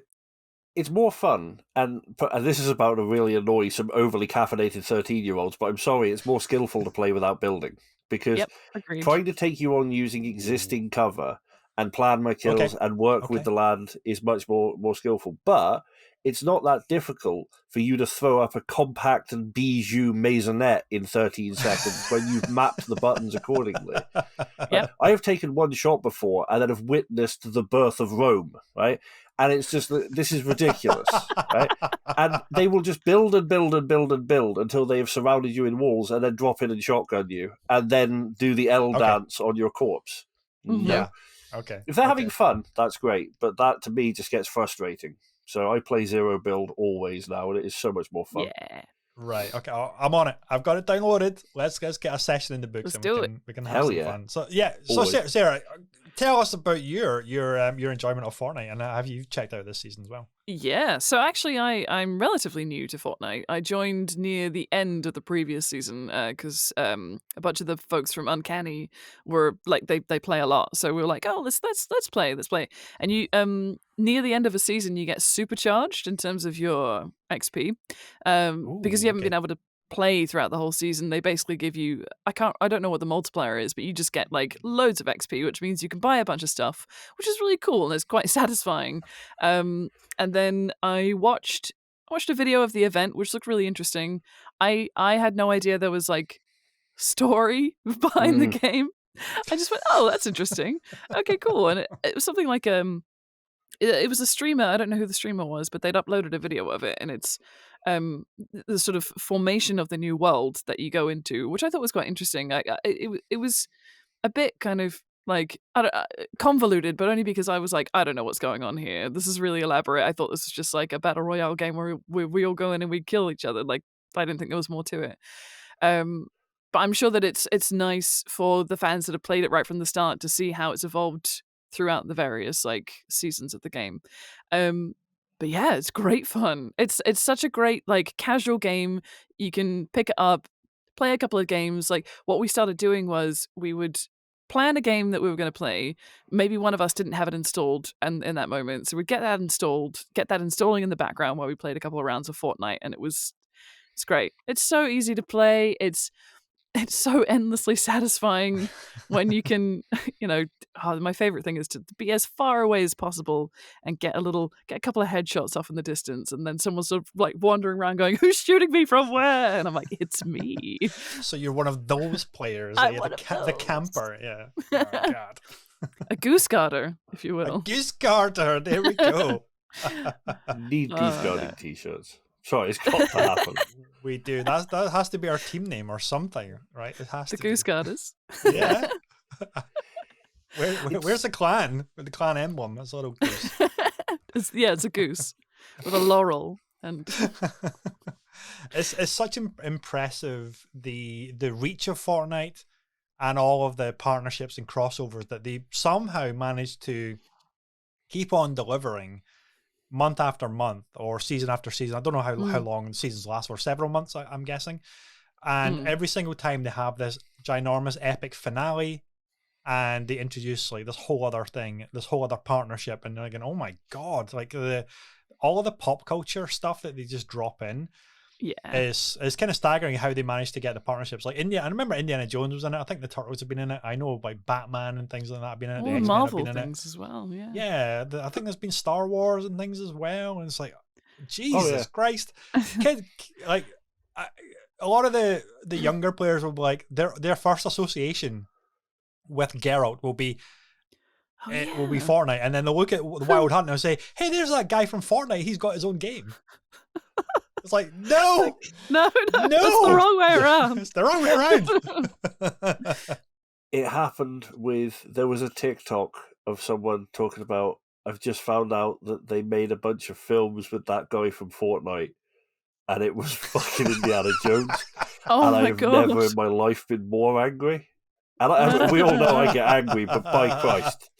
It's more fun, and this is about to really annoy some overly caffeinated 13-year-olds, but I'm sorry, it's more skillful to play without building, because trying to take you on using existing cover and plan my kills and work with the land is much more skillful. But it's not that difficult for you to throw up a compact and bijou maisonette in 13 seconds when you've mapped the buttons accordingly. I have taken one shot before and then have witnessed the birth of Rome, right? And it's just, this is ridiculous, right? And they will just build and build and build and build until they have surrounded you in walls, and then drop in and shotgun you, and then do the L dance on your corpse. Mm-hmm. Yeah. Okay. If they're having fun, that's great. But that, to me, just gets frustrating. So I play zero build always now, and it is so much more fun. Yeah. Right. Okay. I'm on it. I've got it downloaded. Let's get a session in the books, Let's and do it. we can have Hell some yeah. fun. So yeah. So Always. Sarah, tell us about your enjoyment of Fortnite, and have you checked out this season as well? Yeah, so actually, I'm relatively new to Fortnite. I joined near the end of the previous season because a bunch of the folks from Uncanny were like they play a lot, so we were like, oh, let's play. And you near the end of a season, you get supercharged in terms of your XP because Ooh. you haven't Okay. been able to play throughout the whole season. They basically give you I don't know what the multiplier is, but you just get like loads of XP, which means you can buy a bunch of stuff, which is really cool and it's quite satisfying. And then I watched a video of the event, which looked really interesting. I had no idea there was like story behind the Mm. game. I just went, oh, that's interesting. Okay, cool. And it was something like it was a streamer. I don't know who the streamer was, but they'd uploaded a video of it, and it's the sort of formation of the new world that you go into, which I thought was quite interesting. It was a bit kind of like convoluted, but only because I was like, I don't know what's going on here. This is really elaborate. I thought this was just like a battle royale game where we all go in and we kill each other. Like I didn't think there was more to it. Um, but I'm sure that it's nice for the fans that have played it right from the start to see how it's evolved throughout the various like seasons of the game. Um, but yeah, it's great fun. It's such a great like casual game. You can pick it up, play a couple of games. Like what we started doing was we would plan a game that we were going to play. Maybe one of us didn't have it installed and in that moment, so we'd get that installed, get that installing in the background while we played a couple of rounds of Fortnite, and it's great. It's so easy to play. It's so endlessly satisfying when you can, my favorite thing is to be as far away as possible and get a couple of headshots off in the distance, and then someone's sort of like wandering around going, "Who's shooting me from where?" And I'm like, "It's me." So you're one of those players. I'm You're one of the those. camper. Yeah. Oh God. A goose guarder, if you A will. goose garter. There we go. Need goose Oh, guarding no. t-shirts. Sorry, it's got to happen. We do. That has to be our team name or something, right? It has The to goose be. guarders. Yeah. Where's the clan? With the clan emblem? That's a little goose. It's a goose with a laurel and It's such impressive the reach of Fortnite and all of the partnerships and crossovers that they somehow managed to keep on delivering month after month or season after season. I don't know how long the seasons last for, several months, I'm guessing. And every single time they have this ginormous epic finale and they introduce like this whole other thing, this whole other partnership, and they're like, oh my God, like all of the pop culture stuff that they just drop in yeah. is kind of staggering how they managed to get the partnerships. Like I remember Indiana Jones was in it. I think the Turtles have been in it. I know like Batman and things like that have been in it. The All the X-Men have Marvel been in it. things as well, yeah. Yeah, I think there's been Star Wars and things as well. And it's like, Jesus yeah. Christ, like a lot of the younger players will be like their first association with Geralt will be will be Fortnite, and then they'll look at the Wild Hunt and they'll say, "Hey, there's that guy from Fortnite. He's got his own game." It's like, no, no, that's the wrong way around. It's the wrong way around. It happened there was a TikTok of someone talking about, I've just found out that they made a bunch of films with that guy from Fortnite, and it was fucking Indiana Jones. Oh and my I've God. never in my life been more angry. And we all know I get angry, but by Christ,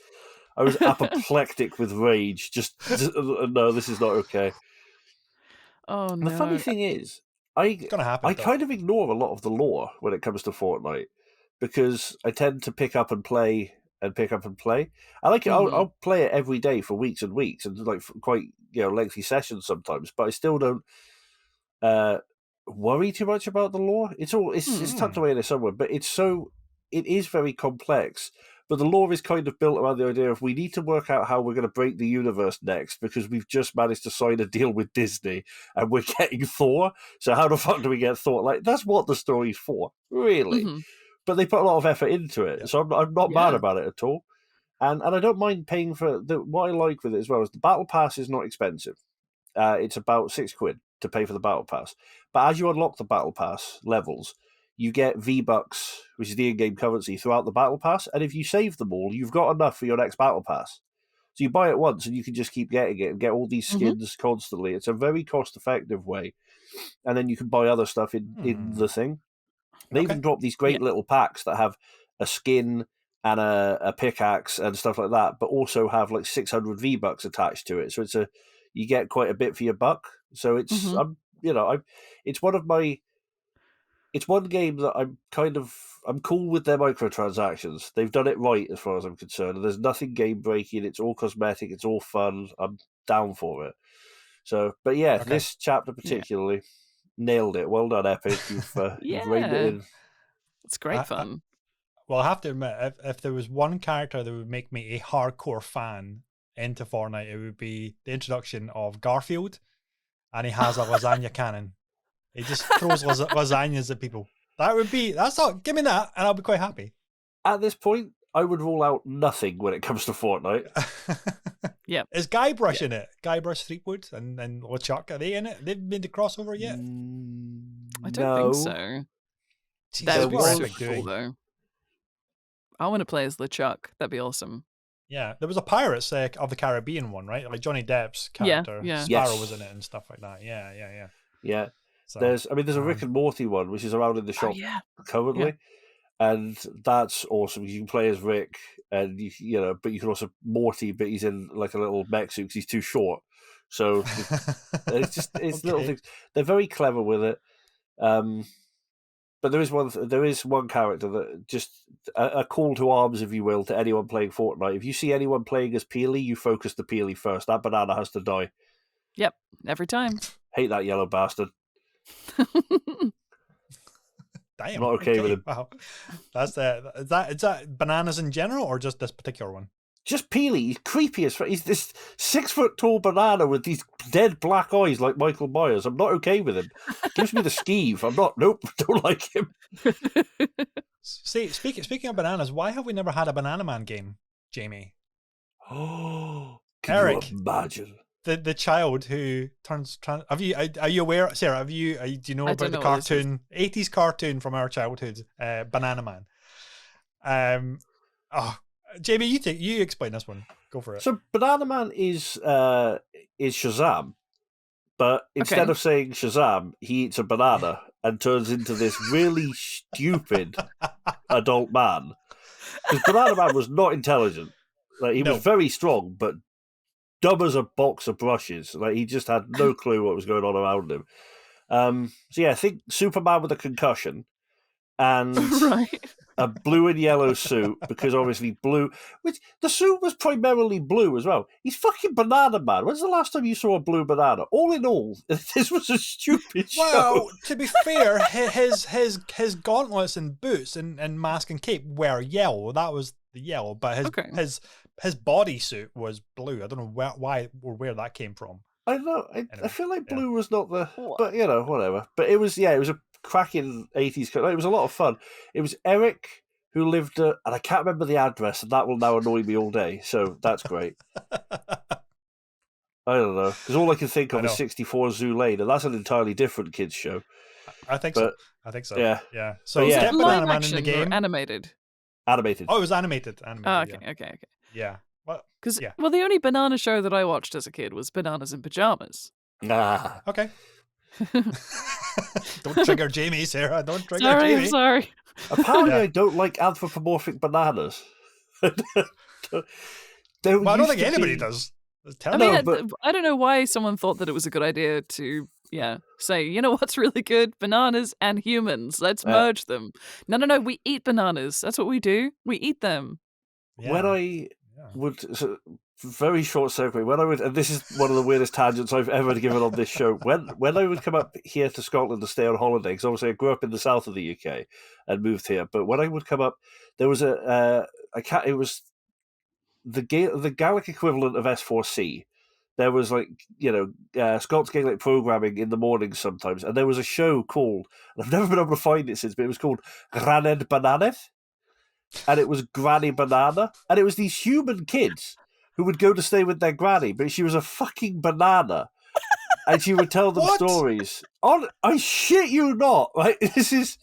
I was apoplectic with rage. Just no, this is not okay. Oh no. The funny thing is, I gonna happen. kind of ignore a lot of the lore when it comes to Fortnite because I tend to pick up and play. I like it. I'll play it every day for weeks and weeks, and like quite lengthy sessions sometimes. But I still don't worry too much about the lore. It's tucked away in there somewhere, but it is very complex. But the lore is kind of built around the idea of we need to work out how we're going to break the universe next because we've just managed to sign a deal with Disney and we're getting Thor. So how the fuck do we get Thor? Like, that's what the story's for, really. But they put a lot of effort into it, so I'm not mad about it at all. And I don't mind paying for what I like with it as well is the battle pass is not expensive. It's about £6 to pay for the battle pass. But as you unlock the battle pass levels, you get V-Bucks, which is the in-game currency, throughout the battle pass. And if you save them all, you've got enough for your next battle pass. So you buy it once and you can just keep getting it and get all these skins constantly. It's a very cost-effective way. And then you can buy other stuff in the thing. They even drop these great little packs that have a skin and a pickaxe and stuff like that, but also have like 600 V-Bucks attached to it. So you get quite a bit for your buck. So it's it's one game that I'm cool with their microtransactions. They've done it right as far as I'm concerned. And there's nothing game breaking. It's all cosmetic. It's all fun. I'm down for it. So, but this chapter particularly nailed it. Well done, Epic. You've reined it in. It's great fun. Well, I have to admit, if there was one character that would make me a hardcore fan into Fortnite, it would be the introduction of Garfield, and he has a lasagna cannon. He just throws lasagnas at people. That's all. Give me that, and I'll be quite happy. At this point, I would rule out nothing when it comes to Fortnite. Yeah. Is Guybrush in it? Guybrush Threepwood and LeChuck, are they in it? They've made the crossover yet? I don't think so. Jesus, That would be what so are they cool, doing? though. I want to play as LeChuck. That'd be awesome. Yeah, there was a Pirates of the Caribbean one, right? Like Johnny Depp's character. Yeah. Sparrow was in it and stuff like that. Yeah. Yeah. So, There's a Rick and Morty one, which is around in the shop currently. And that's awesome. You can play as Rick, and but you can also Morty, but he's in like a little mech suit because he's too short. So it's little things. They're very clever with it. But there is one character that just a call to arms, if you will, to anyone playing Fortnite. If you see anyone playing as Peely, you focus the Peely first. That banana has to die. Yep, every time. Hate that yellow bastard. Damn, I'm not okay with him. Wow, is that bananas in general or just this particular one? Just Peely. He's creepy as fuck. He's this 6 foot tall banana with these dead black eyes like Michael Myers. I'm not okay with him. Gives me the skeeve. Nope, don't like him. See, speaking of bananas, why have we never had a Banana Man game, Jamie? Oh, Eric, you imagine? The child who turns trans. Are you aware, Sarah? Do you know about the cartoon, 80s cartoon from our childhood, Banana Man? Jamie, you explain this one. Go for it. So Banana Man is Shazam, but instead of saying Shazam, he eats a banana and turns into this really stupid adult man. Because Banana Man was not intelligent. Like he was very strong, but dumb as a box of brushes. Like he just had no clue what was going on around him. I think Superman with a concussion and a blue and yellow suit, because obviously blue, which the suit was primarily blue as well. He's fucking Banana Man. When's the last time you saw a blue banana? All in all, this was a stupid show. Well, to be fair, his gauntlets and boots and mask and cape were yellow. That was the yellow, but his bodysuit was blue. I don't know why or where that came from. I know. I feel like blue was not the, but whatever. But it was a cracking 80s. It was a lot of fun. It was Eric who lived and I can't remember the address, and that will now annoy me all day. So that's great. I don't know, because all I can think of is 64 Zoo Lane, and that's an entirely different kids show. I think so. Yeah. So get Banana Man in the game. Animated. Animated. Oh, it was animated. Okay. Yeah. Because the only banana show that I watched as a kid was Bananas in Pajamas. Nah. Okay. Don't trigger Jamie, Sarah. Don't trigger Jamie. I'm sorry. Apparently, I don't like anthropomorphic bananas. I don't think anybody does. I don't know why someone thought that it was a good idea to, say, you know what's really good? Bananas and humans. Let's merge them. No. We eat bananas. That's what we do. We eat them. Yeah. When I would... So, very short segue. When I would, and this is one of the weirdest tangents I've ever given on this show. When I would come up here to Scotland to stay on holiday, because obviously I grew up in the south of the UK and moved here. But when I would come up, there was it was the Gaelic equivalent of S4C. There was Scots Gaelic programming in the mornings sometimes, and there was a show called, and I've never been able to find it since, but it was called Graned Bananeth, and it was Granny Banana, and it was these human kids who would go to stay with their granny, but she was a fucking banana, and she would tell them stories. I shit you not! Right? This is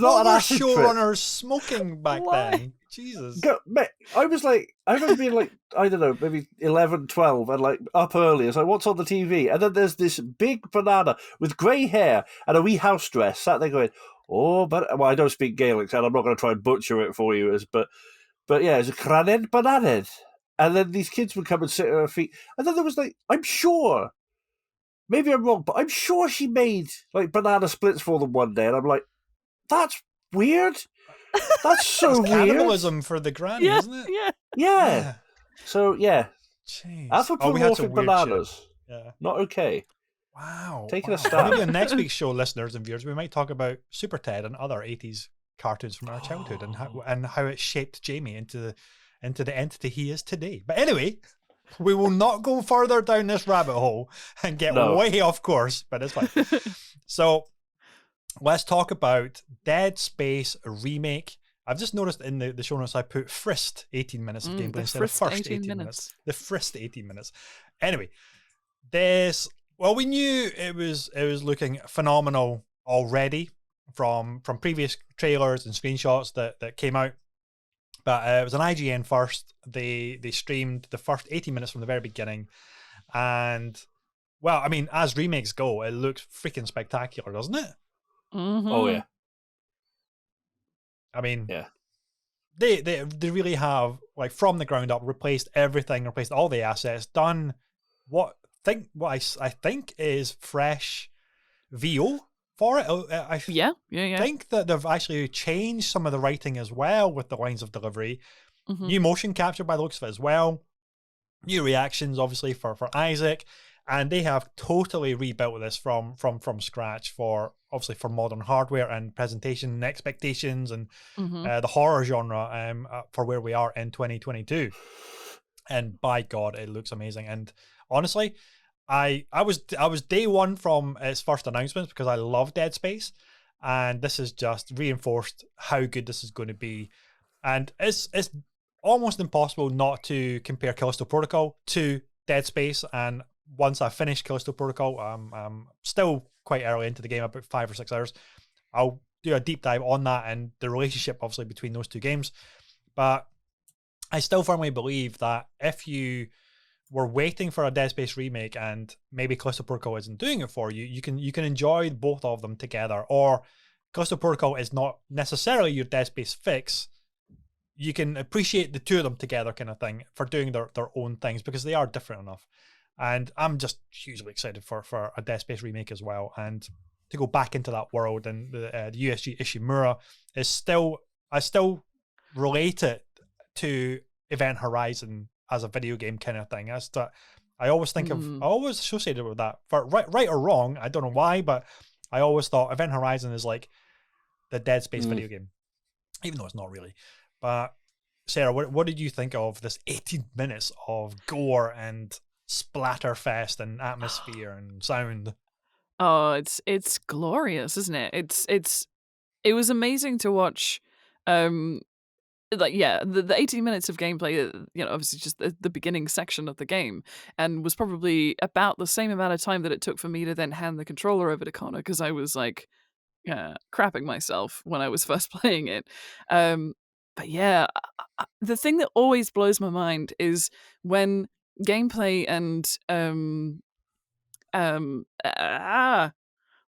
not an acid trip. Showrunners smoking back then. Jesus. Mate, I was like, I remember being like, I don't know, maybe 11, 12, and like up early. It's like, what's on the TV? And then there's this big banana with grey hair and a wee house dress sat there going, oh, but well, I don't speak Gaelic, and I'm not going to try and butcher it for you, but yeah, it's a craned bananed. And then these kids would come and sit at her feet. And then there was like, I'm sure, maybe I'm wrong, but I'm sure she made like banana splits for them one day. And I'm like, that's weird. That's so It's weird. cannibalism for the granny, isn't it? Yeah. Yeah. So, yeah. Jeez. Oh, we had some Anthropomorphic weird bananas. shit. Yeah. Not okay. Wow. Taking a Wow. stab. Maybe on next week's show, listeners and viewers, we might talk about Super Ted and other 80s cartoons from our childhood and how it shaped Jamie into the entity he is today. But anyway, we will not go further down this rabbit hole and get way off course, but it's fine. So let's talk about Dead Space Remake. I've just noticed in the show notes I put Frist 18 minutes of gameplay instead of first 18 minutes. The Frist 18 minutes. Anyway, we knew it was looking phenomenal already from previous trailers and screenshots that came out. But it was an IGN first. They streamed the first 18 minutes from the very beginning. And, well, I mean, as remakes go, it looks freaking spectacular, doesn't it? Mm-hmm. Oh, yeah. I mean, yeah. They really have, like, from the ground up, replaced everything, replaced all the assets, done what I think is fresh VO for it. I think that they've actually changed some of the writing as well with the lines of delivery. Mm-hmm. New motion capture by the looks of it as well. New reactions, obviously, for Isaac. And they have totally rebuilt this from scratch for modern hardware and presentation and expectations and the horror genre for where we are in 2022. And by God, it looks amazing. And honestly, I was day one from its first announcements because I love Dead Space, and this has just reinforced how good this is going to be. And it's almost impossible not to compare Callisto Protocol to Dead Space. And once I finish Callisto Protocol, I'm still quite early into the game, about 5 or 6 hours. I'll do a deep dive on that and the relationship, obviously, between those two games. But I still firmly believe that if you were waiting for a Dead Space remake and maybe Callisto Protocol isn't doing it for you, you can enjoy both of them together. Or Callisto Protocol is not necessarily your Dead Space fix. You can appreciate the two of them together, kind of thing, for doing their own things because they are different enough. And I'm just hugely excited for a Dead Space remake as well. And to go back into that world, and the USG Ishimura is still, I still relate it to Event Horizon as a video game kind of thing. As that, I always think I always associated with that. For right or wrong, I don't know why, but I always thought Event Horizon is like the Dead Space video game, even though it's not really. But Sarah, what did you think of this 18 minutes of gore and splatterfest and atmosphere and sound? Oh, it's glorious, isn't it? It was amazing to watch. The 18 minutes of gameplay, obviously just the beginning section of the game, and was probably about the same amount of time that it took for me to then hand the controller over to Connor, because I was like crapping myself when I was first playing it. But yeah, the thing that always blows my mind is when gameplay and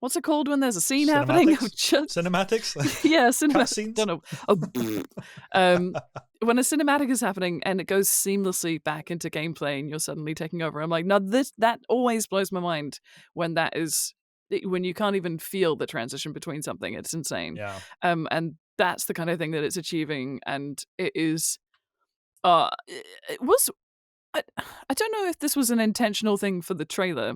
what's it called when there's a scene happening? Cinematics? Yeah, cinematics. Don't know. When a cinematic is happening and it goes seamlessly back into gameplay and you're suddenly taking over, I'm like, no, that always blows my mind when you can't even feel the transition between something. It's insane. Yeah. And that's the kind of thing that it's achieving, and it is. It was. I don't know if this was an intentional thing for the trailer.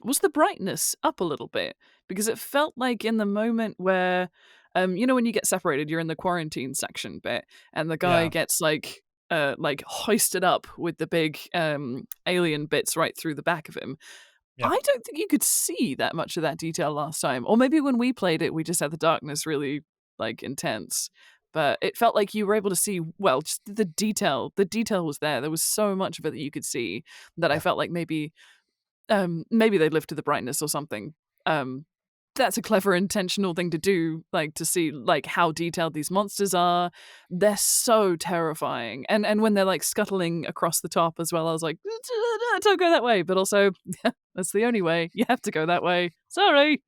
Was the brightness up a little bit? Because it felt like in the moment where, when you get separated, you're in the quarantine section bit, and the guy gets like hoisted up with the big alien bits right through the back of him. Yeah. I don't think you could see that much of that detail last time. Or maybe when we played it, we just had the darkness really intense. But it felt like you were able to see, well, just the detail. The detail was there. There was so much of it that you could see that I felt like maybe they lifted the brightness or something. that's a clever intentional thing to do, like to see like how detailed these monsters are. They're so terrifying, and when they're like scuttling across the top as well, I was like, don't go that way, but also that's the only way, you have to go that way, sorry.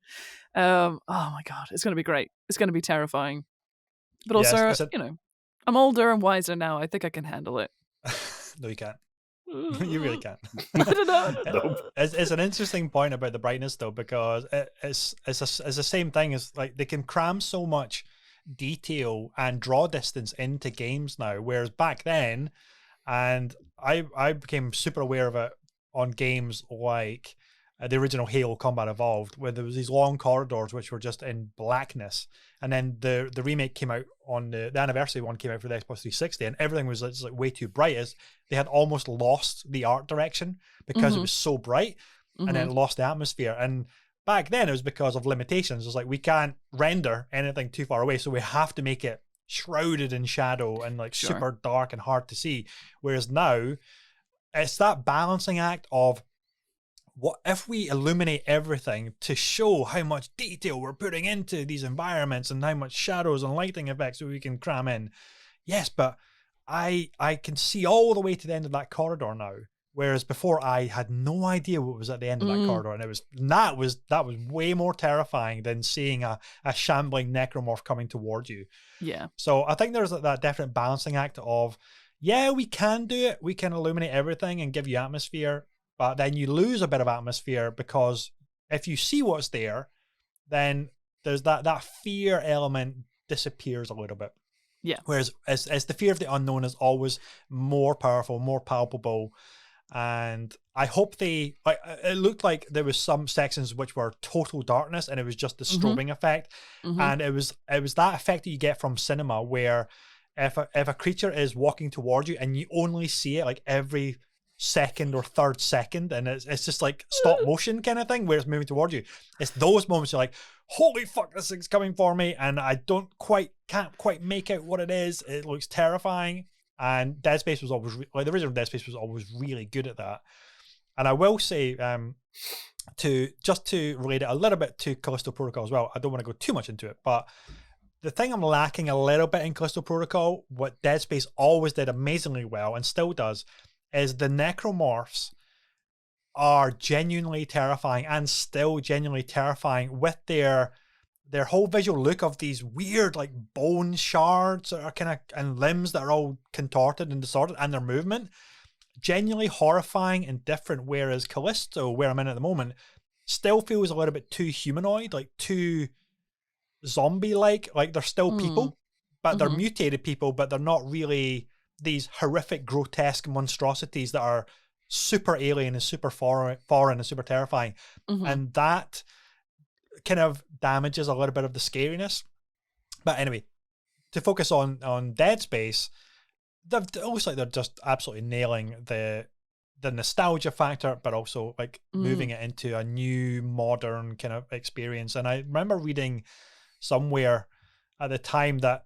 Oh my god, it's gonna be great, it's gonna be terrifying, but Yes, also, it's a I'm older and wiser now, I think I can handle it. no, you can't. You really can't. I don't know. Nope. It's an interesting point about the brightness though, because it's the same thing as like they can cram so much detail and draw distance into games now, whereas back then, and I became super aware of it on games like the original Halo Combat Evolved, where there was these long corridors which were just in blackness, and then the remake came out on the anniversary one came out for the Xbox 360, and everything was just like way too bright. As they had almost lost the art direction because it was so bright, and then it lost the atmosphere. And back then it was because of limitations. It was like we can't render anything too far away, so we have to make it shrouded in shadow and like super dark and hard to see. Whereas now it's that balancing act of what if we illuminate everything to show how much detail we're putting into these environments and how much shadows and lighting effects we can cram in. Way but I can see all the way to the end of that corridor now, whereas before I had no idea what was at the end of that corridor, and that was way more terrifying than seeing a shambling necromorph coming towards you. Yeah. So I think there's that definite balancing act of, yeah, we can do it, we can illuminate everything and give you atmosphere, but then you lose a bit of atmosphere because if you see what's there, then there's that fear element disappears a little bit. Yeah. Whereas as the fear of the unknown is always more powerful, more palpable. And I hope it looked like there was some sections which were total darkness and it was just the strobing effect. And it was that effect that you get from cinema where if a creature is walking towards you and you only see it like every second or third second, and it's just like stop motion kind of thing where it's moving towards you. It's those moments you're like, holy fuck, this thing's coming for me, and I can't quite make out what it is. It looks terrifying. And Dead Space was always like the original Dead Space was always really good at that. And I will say, to relate it a little bit to Callisto Protocol as well, I don't want to go too much into it, but the thing I'm lacking a little bit in Callisto Protocol, what Dead Space always did amazingly well and still does, is the necromorphs are genuinely terrifying and still genuinely terrifying with their whole visual look of these weird like bone shards that are kind of and limbs that are all contorted and distorted, and their movement genuinely horrifying and different. Whereas Callisto, where I'm in at the moment, still feels a little bit too humanoid, like too zombie like they're still people, but they're mutated people, but they're not really these horrific, grotesque monstrosities that are super alien and super foreign and super terrifying. And that kind of damages a little bit of the scariness. But anyway, to focus on Dead Space, it looks like they're just absolutely nailing the nostalgia factor, but also like moving it into a new modern kind of experience. And I remember reading somewhere at the time that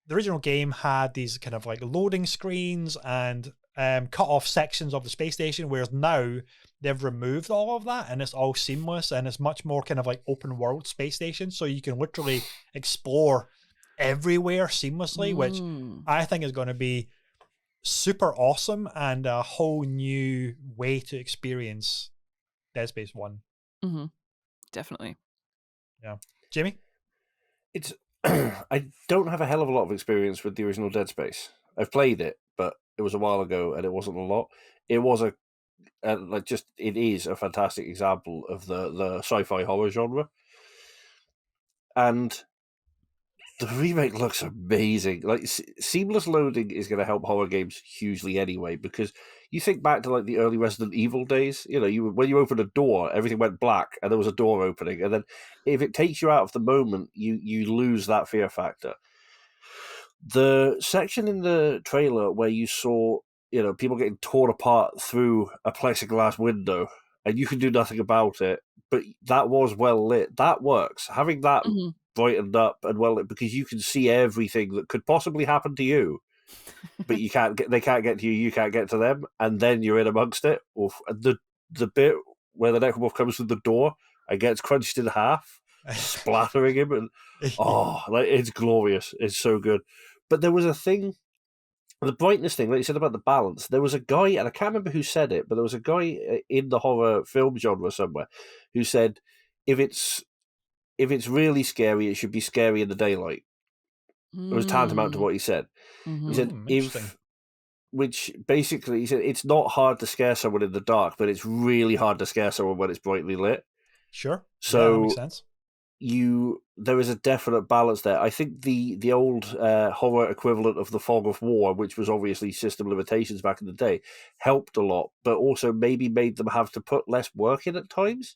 the original game had these kind of like loading screens and cut off sections of the space station, whereas now they've removed all of that and it's all seamless and it's much more kind of like open world space station, so you can literally explore everywhere seamlessly, which I think is going to be super awesome and a whole new way to experience Dead Space 1. Definitely. Yeah. Jamie? It's I don't have a hell of a lot of experience with the original Dead Space. I've played it, but it was a while ago and it wasn't a lot. It was it is a fantastic example of the sci-fi horror genre. And the remake looks amazing. Like seamless loading is going to help horror games hugely anyway, because you think back to like the early Resident Evil days. You know, when you opened a door, everything went black, and there was a door opening, and then if it takes you out of the moment, you lose that fear factor. The section in the trailer where you saw, you know, people getting torn apart through a plexiglass window, and you can do nothing about it, but that was well lit. That works. Having that brightened up and well lit, because you can see everything that could possibly happen to you, but they can't get to you, you can't get to them, and then you're in amongst it. The bit where the necromorph comes through the door and gets crunched in half, splattering him, and like it's glorious. It's so good. But there was a thing, the brightness thing, like you said about the balance. There was a guy, and I can't remember who said it, but there was a guy in the horror film genre somewhere who said, if it's really scary, it should be scary in the daylight. It was tantamount to what he said. He said, Interesting. which basically, he said, it's not hard to scare someone in the dark, but it's really hard to scare someone when it's brightly lit. Sure. So yeah, that makes sense. There is a definite balance there. I think the old horror equivalent of the Fog of War, which was obviously system limitations back in the day, helped a lot, but also maybe made them have to put less work in at times.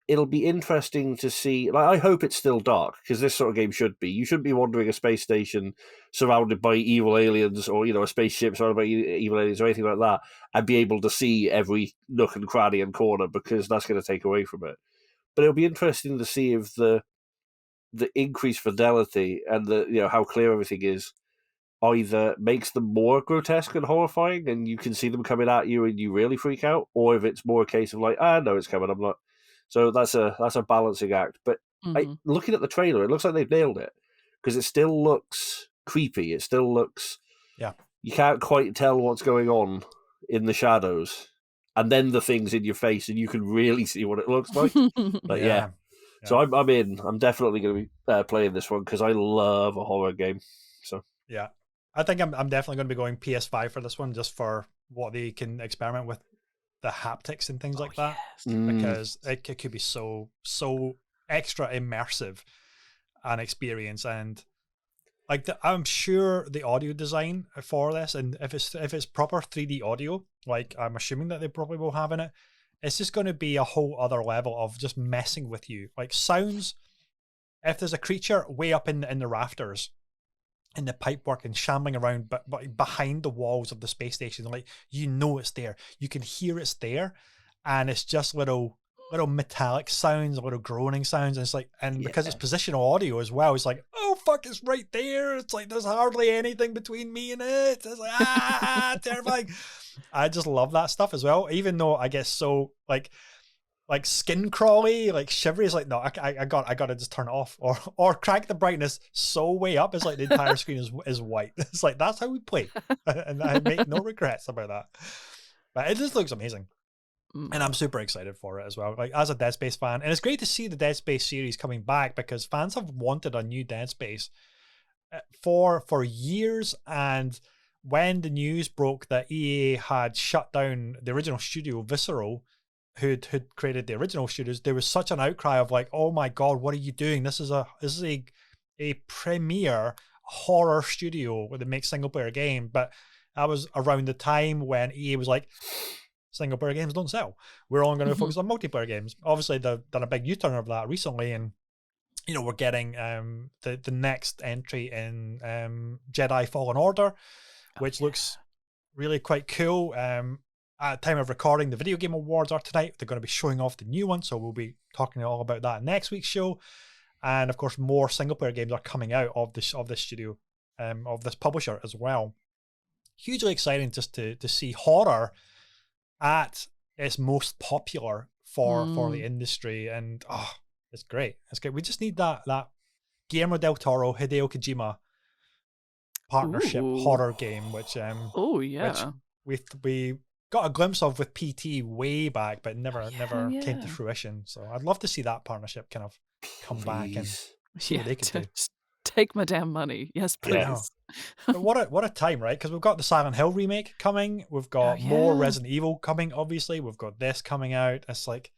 It'll be interesting to see. Like, I hope it's still dark, because this sort of game should be. You shouldn't be wandering a space station surrounded by evil aliens, or a spaceship surrounded by evil aliens, or anything like that, and be able to see every nook and cranny and corner, because that's going to take away from it. But it'll be interesting to see if the increased fidelity and the how clear everything is either makes them more grotesque and horrifying, and you can see them coming at you and you really freak out, or if it's more a case of like, no, it's coming, I'm not. So that's a balancing act. But looking at the trailer, it looks like they've nailed it, because it still looks creepy. It still looks, you can't quite tell what's going on in the shadows, and then the things in your face, and you can really see what it looks like. But yeah. So I'm in. I'm definitely going to be playing this one, because I love a horror game. So yeah, I think I'm definitely going to be going PS5 for this one, just for what they can experiment with the haptics and things like that, because it could be so extra immersive an experience. And like I'm sure the audio design for this, and if it's proper 3D audio, like I'm assuming that they probably will have in it, it's just going to be a whole other level of just messing with you. Like sounds, if there's a creature way up in the rafters, in the pipework and shambling around, but behind the walls of the space station, like it's there, you can hear it's there, and it's just little metallic sounds, little groaning sounds, and it's like, and because it's positional audio as well, it's like, oh fuck, it's right there. It's like there's hardly anything between me and it. It's like terrifying. I just love that stuff as well, even though I get so like skin crawly, like shivery. It's like, no, I gotta just turn it off, or crank the brightness so way up, it's like the entire screen is white. It's like, that's how we play, and I make no regrets about that. But it just looks amazing, and I'm super excited for it as well. Like as a Dead Space fan, and it's great to see the Dead Space series coming back, because fans have wanted a new Dead Space for years. And when the news broke that EA had shut down the original studio, Visceral, who'd created the original studios, there was such an outcry of like, oh my god, what are you doing? This is a premier horror studio that makes single player game. But that was around the time when EA was like, single player games don't sell, we're only going to focus on multiplayer games. Obviously they've done a big U-turn of that recently, and we're getting the next entry in Jedi Fallen Order, which looks really quite cool. At the time of recording, the Video Game Awards are tonight. They're going to be showing off the new one, so we'll be talking all about that next week's show. And of course, more single-player games are coming out of this studio, of this publisher as well. Hugely exciting just to see horror at its most popular for the industry, and it's great. It's great. We just need that Guillermo del Toro, Hideo Kojima partnership horror game, which which we got a glimpse of with PT way back, but never came to fruition. So I'd love to see that partnership kind of come back and see what they could do. Take my damn money. Yes, please. But what a time, right? Because we've got the Silent Hill remake coming. We've got more Resident Evil coming, obviously. We've got this coming out. It's like,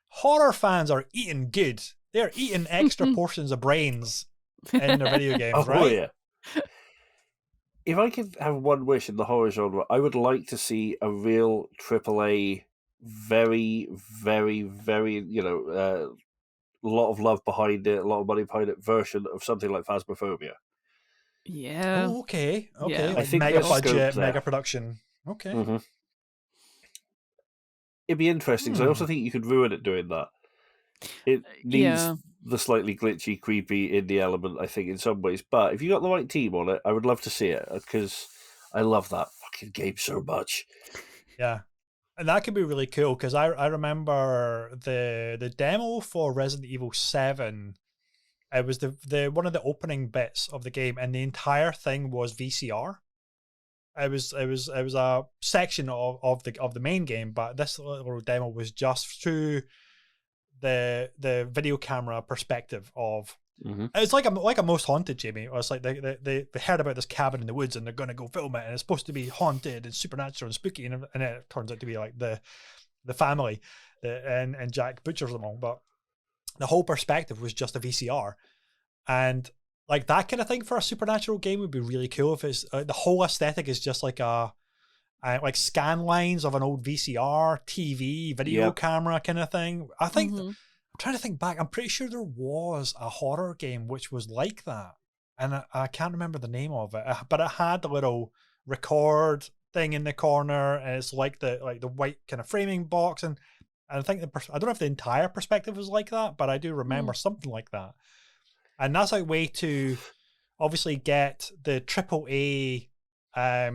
horror fans are eating good. They're eating extra portions of brains in their video games, right? Oh, yeah. If I could have one wish in the horror genre, I would like to see a real AAA, very, very, very, a lot of love behind it, a lot of money behind it version of something like Phasmophobia. Yeah. Oh, okay. Yeah. Like I think mega there's budget, scope mega production. Okay. Mm-hmm. It'd be interesting, because I also think you could ruin it doing that. It needs the slightly glitchy, creepy indie element, I think, in some ways. But if you got the right team on it, I would love to see it, because I love that fucking game so much. Yeah. And that could be really cool because I remember the demo for Resident Evil 7. It was the one of the opening bits of the game, and the entire thing was VCR. It was a section of the main game, but this little demo was just through the video camera perspective of. It's like a Most Haunted, Jamie. Or it's like they heard about this cabin in the woods and they're going to go film it, and it's supposed to be haunted and supernatural and spooky, and it turns out to be like the family and Jack butchers them all. But the whole perspective was just a VCR, and like that kind of thing for a supernatural game would be really cool if it's the whole aesthetic is just like like scan lines of an old VCR, TV, video camera kind of thing. I think I'm trying to think back. I'm pretty sure there was a horror game which was like that, and I can't remember the name of it. But it had the little record thing in the corner, and it's like the white kind of framing box, and I think I don't know if the entire perspective was like that, but I do remember something like that. And that's a way to obviously get the AAA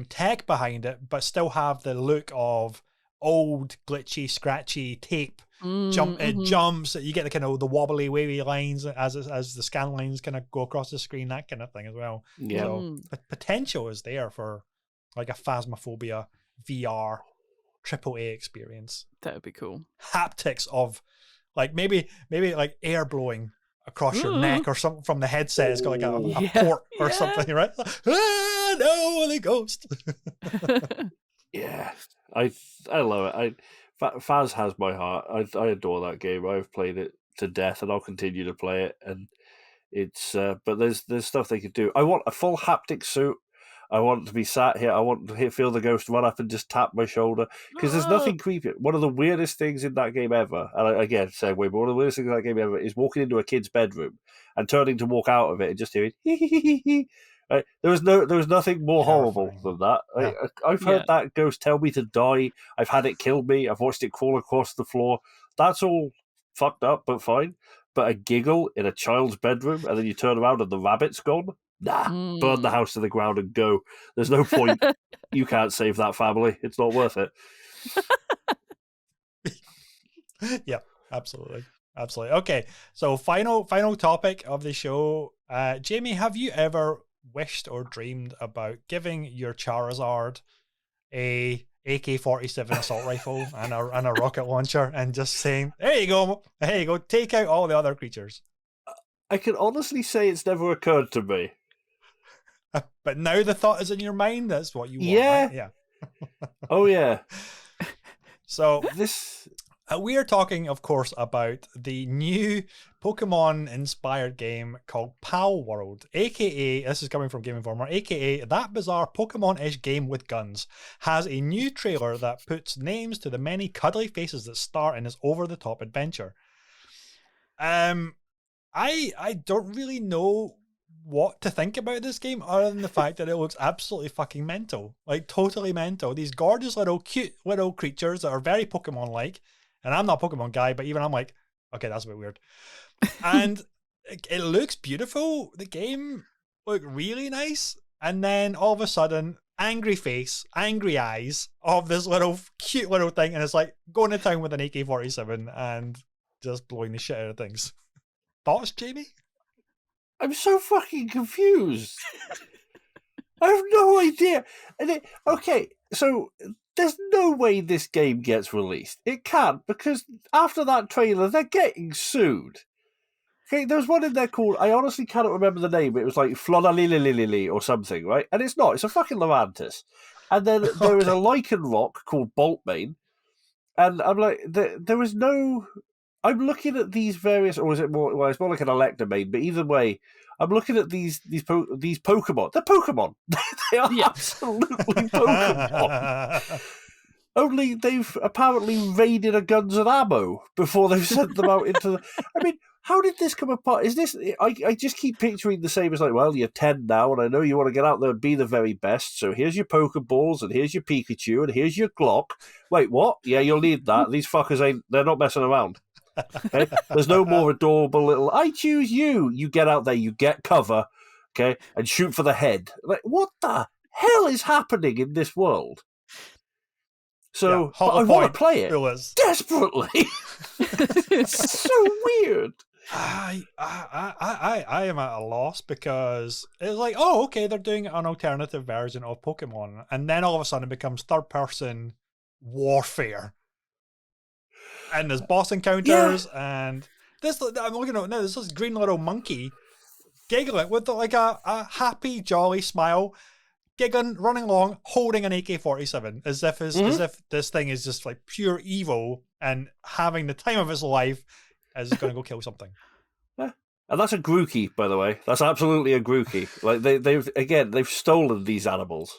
tech behind it, but still have the look of old, glitchy, scratchy tape. It jumps. You get the kind of the wobbly, wavy lines as the scan lines kind of go across the screen, that kind of thing as well. Yeah. So potential is there for like a Phasmophobia VR AAA experience. That would be cool. Haptics of like maybe like air blowing across your neck or something from the headset. It's got like a port or something, right? No, the ghost. Yeah, I love it. Faz has my heart. I adore that game. I've played it to death, and I'll continue to play it. And it's but there's stuff they could do. I want a full haptic suit. I want to be sat here. I want to feel the ghost run up and just tap my shoulder, because there's nothing creepy. One of the weirdest things in that game ever, and again, segue, but one of the weirdest things in that game ever is walking into a kid's bedroom and turning to walk out of it and just hearing hee hee hee hee. Right? There was nothing more horrible than that. Yeah. I've heard that ghost tell me to die. I've had it kill me. I've watched it crawl across the floor. That's all fucked up, but fine. But a giggle in a child's bedroom, and then you turn around and the rabbit's gone. Nah, burn the house to the ground and go. There's no point. You can't save that family. It's not worth it. Yeah, absolutely. Okay, so final topic of the show. Jamie, have you ever wished or dreamed about giving your Charizard a AK-47 assault rifle and a rocket launcher and just saying, there you go, take out all the other creatures? I can honestly say it's never occurred to me. But now the thought is in your mind. That's what you want. Yeah. Right? Yeah. Oh, yeah. So we are talking, of course, about the new Pokemon-inspired game called Palworld, aka, this is coming from Game Informer, aka that bizarre Pokemon-ish game with guns, has a new trailer that puts names to the many cuddly faces that star in this over-the-top adventure. I don't really know what to think about this game other than the fact that it looks absolutely fucking mental, like totally mental. These gorgeous little cute little creatures that are very Pokemon-like, and I'm not a Pokemon guy, but even I'm like, okay, that's a bit weird. And it looks beautiful. The game looked really nice, and then all of a sudden, angry face, angry eyes of this little cute little thing, and it's like going to town with an AK-47 and just blowing the shit out of things. Thoughts, Jamie? I'm so fucking confused. I have no idea. Okay, so there's no way this game gets released. It can't, because after that trailer, they're getting sued. Okay, there was one in there called, I honestly cannot remember the name, it was like Flonalililili or something, right? And it's not, it's a fucking Lurantis. And then there is a lichen rock called Boltmane, and I'm like, there was no... I'm looking at these various, or is it more? Well, it's more like an Electamine, but either way, I'm looking at these Pokemon. They're Pokemon. They are absolutely Pokemon. Only they've apparently raided a guns and ammo before they've sent them out into the... I mean, how did this come apart? Is this... I just keep picturing the same as like, well, you're 10 now, and I know you want to get out there and be the very best, so here's your Pokeballs, and here's your Pikachu, and here's your Glock. Wait, what? Yeah, you'll need that. These fuckers they're not messing around. Okay? There's no more adorable little, I choose you. You get out there, you get cover, okay, and shoot for the head. Like, what the hell is happening in this world? So, Hollow but I want Point to play it was desperately. It's so weird. I am at a loss because it's like, oh, okay, they're doing an alternative version of Pokemon, and then all of a sudden it becomes third person warfare, and there's boss encounters, and this I'm looking at now. There's this green little monkey giggling with like a happy, jolly smile, giggling, running along, holding an AK-47, as if this thing is just like pure evil and having the time of its life, as it's going to go kill something. And that's a Grookey, by the way. That's absolutely a Grookey. Like they've stolen these animals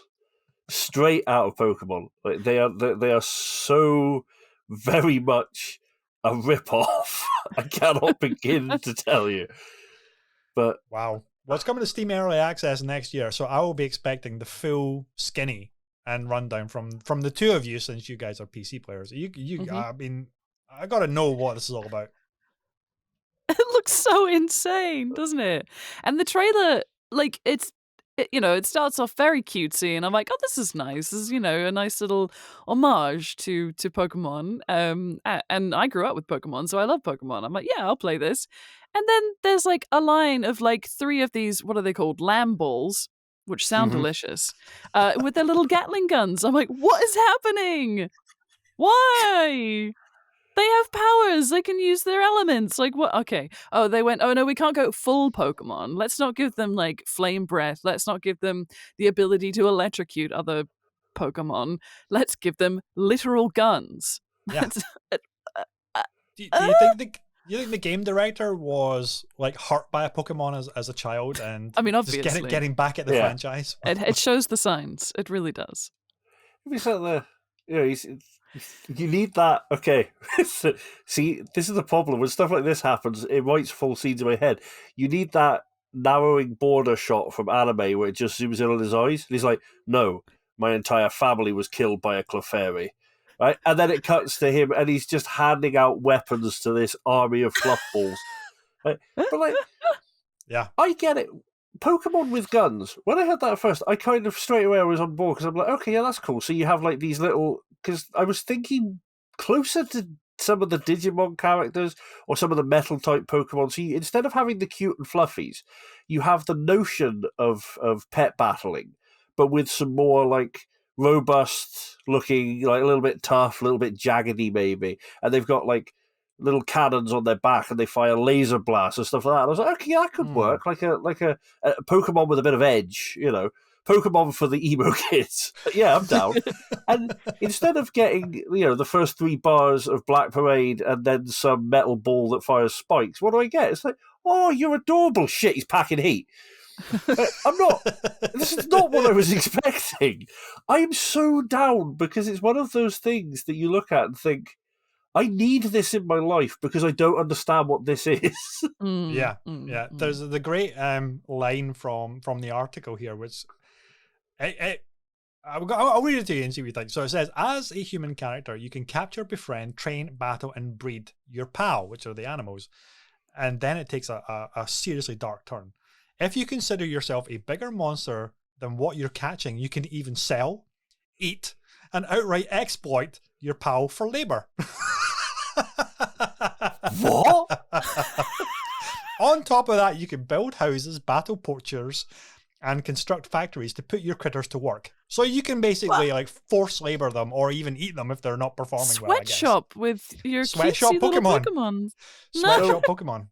straight out of Pokemon. Like they are so very much a rip-off. I cannot begin to tell you. But wow, well, it's coming to Steam Early Access next year, so I will be expecting the full skinny and rundown from the two of you, since you guys are PC players. I mean, I got to know what this is all about. It looks so insane, doesn't it? And the trailer, like, it starts off very cutesy, and I'm like, oh, this is nice. This is, a nice little homage to Pokemon. And I grew up with Pokemon, so I love Pokemon. I'm like, yeah, I'll play this. And then there's like a line of like 3 of these, what are they called? Lamb balls, which sound delicious, with their little Gatling guns. I'm like, what is happening? Why? They have powers. They can use their elements. Like, what? Okay. Oh, they went, oh, no, we can't go full Pokemon. Let's not give them, like, flame breath. Let's not give them the ability to electrocute other Pokemon. Let's give them literal guns. Yeah. Do you think the game director was like hurt by a Pokemon as a child, and I mean, obviously, just getting back at the franchise? It shows the signs. It really does. It's like you need that. Okay, see, this is the problem when stuff like this happens. It writes full scenes in my head. You need that narrowing border shot from anime where it just zooms in on his eyes, and he's like, "No, my entire family was killed by a Clefairy." Right, and then it cuts to him, and he's just handing out weapons to this army of fluffballs. Right? But like, yeah, I get it. Pokemon with guns. When I heard that at first, I kind of straight away I was on board, because I'm like, okay, yeah, that's cool. So you have like these little, because I was thinking closer to some of the Digimon characters or some of the metal type Pokemon. So instead of having the cute and fluffies, you have the notion of pet battling, but with some more like robust looking, like a little bit tough, a little bit jaggedy maybe, and they've got like little cannons on their back and they fire laser blasts and stuff like that. And I was like, okay, that could work. Like a Pokemon with a bit of edge, Pokemon for the emo kids. Yeah, I'm down. And instead of getting, the first 3 bars of Black Parade and then some metal ball that fires spikes, what do I get? It's like, oh, you're adorable. Shit, he's packing heat. This is not what I was expecting. I am so down, because it's one of those things that you look at and think, I need this in my life because I don't understand what this is. Yeah. There's the great line from the article here, which I'll read it to you and see what you think. So it says, as a human character, you can capture, befriend, train, battle, and breed your pal, which are the animals. And then it takes a seriously dark turn. If you consider yourself a bigger monster than what you're catching, you can even sell, eat, and outright exploit your pal for labor. What? On top of that, you can build houses, battle poachers, and construct factories to put your critters to work. So you can basically like force labor them, or even eat them if they're not performing well. Sweatshop with your Sweatshop Pokemon. Sweatshop Pokemon.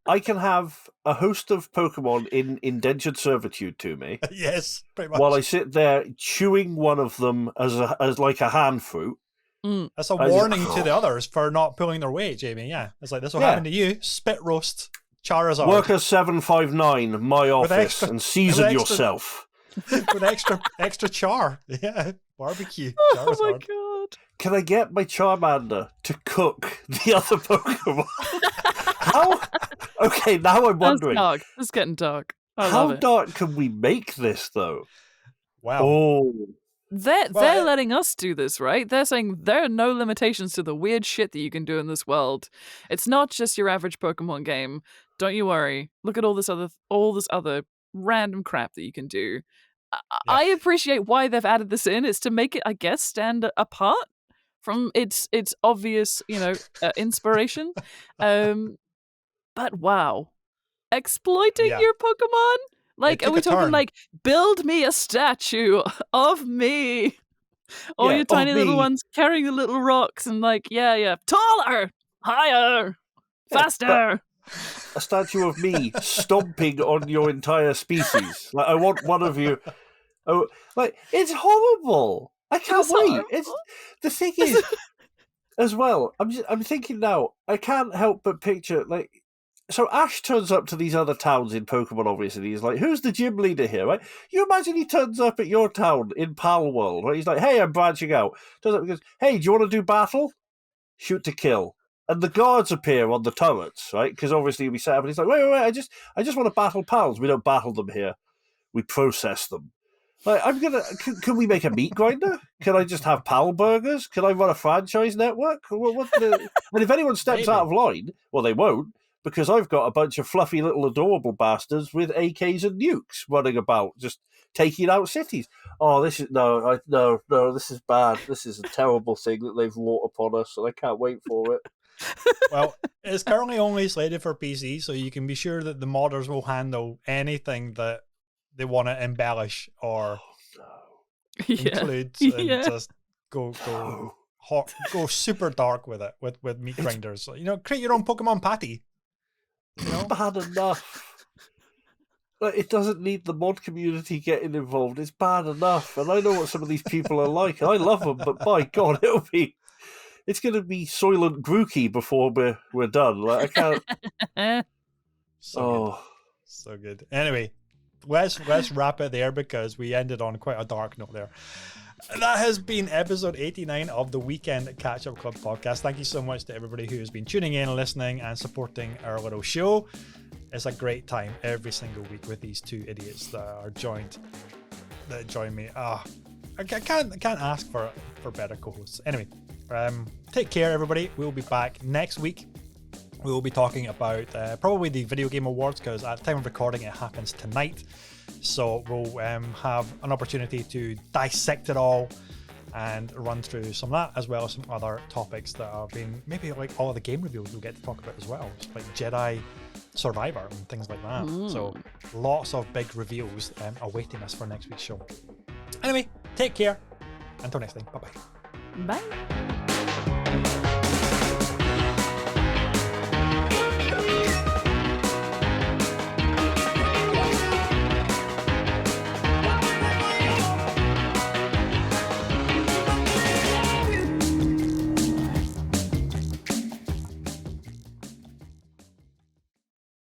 I can have a host of Pokemon in indentured servitude to me. Yes, pretty much. While I sit there chewing one of them as like a hand fruit. That's a warning to the others for not pulling their weight, Jamie. Yeah, it's like, this will happen to you. Spit roast Charizard. Worker 759, my office, and season yourself. With extra char. Yeah, barbecue. Oh my god. Can I get my Charmander to cook the other Pokemon? How? Okay, now I'm wondering. That's dark. It's getting dark. How dark can we make this, though? Wow. Oh. They're letting us do this, right? They're saying there are no limitations to the weird shit that you can do in this world. It's not just your average Pokemon game. Don't you worry. Look at all this other random crap that you can do. I appreciate why they've added this in. It's to make it, I guess, stand apart from its obvious, inspiration. But wow, exploiting Yeah. your Pokemon? Like, It are took we a talking turn. like build me a statue of me? Or Yeah, your of tiny little me. ones carrying the little rocks and like, yeah, taller, higher, Yeah, faster. a statue of me stomping on your entire species. Like, I want one of you. Oh, like, it's horrible. I can't It's wait. horrible. The thing is, as well. I'm thinking now. I can't help but picture like. So Ash turns up to these other towns in Pokemon, obviously. He's like, who's the gym leader here, right? You imagine he turns up at your town in Palworld, right? He's like, hey, I'm branching out. Turns up and goes, hey, do you want to do battle? Shoot to kill. And the guards appear on the turrets, right? Because obviously we set up and he's like, wait, I just want to battle pals. We don't battle them here. We process them. Like, can we make a meat grinder? Can I just have pal burgers? Can I run a franchise network? And if anyone steps Maybe. out of line, well, they won't, because I've got a bunch of fluffy little adorable bastards with AKs and nukes running about, just taking out cities. Oh, this is no, this is bad. This is a terrible thing that they've wrought upon us, and I can't wait for it. Well, it's currently only slated for PC, so you can be sure that the modders will handle anything that they want to embellish or include, and just go hot, go super dark with it with meat grinders. Create your own Pokemon patty. Bad enough. Like, it doesn't need the mod community getting involved. It's bad enough, and I know what some of these people are like, and I love them. But by God, it's going to be Soylent Grookey before we're done. Like, I can't. So good. Anyway, let's wrap it there because we ended on quite a dark note there. That has been episode 89 of the Weekend Catch-Up Club podcast. Thank you so much to everybody who has been tuning in, listening, and supporting our little show. It's a great time every single week with these two idiots that join me. I can't ask for better co-hosts. Anyway, take care, everybody. We'll be back next week. We will be talking about probably the Video Game Awards, because at the time of recording it happens tonight. So we'll have an opportunity to dissect it all and run through some of that, as well as some other topics that have been, maybe like all of the game reviews we'll get to talk about as well, like Jedi Survivor and things like that. So lots of big reveals awaiting us for next week's show. Anyway, take care. Until next time. Bye-bye. Bye.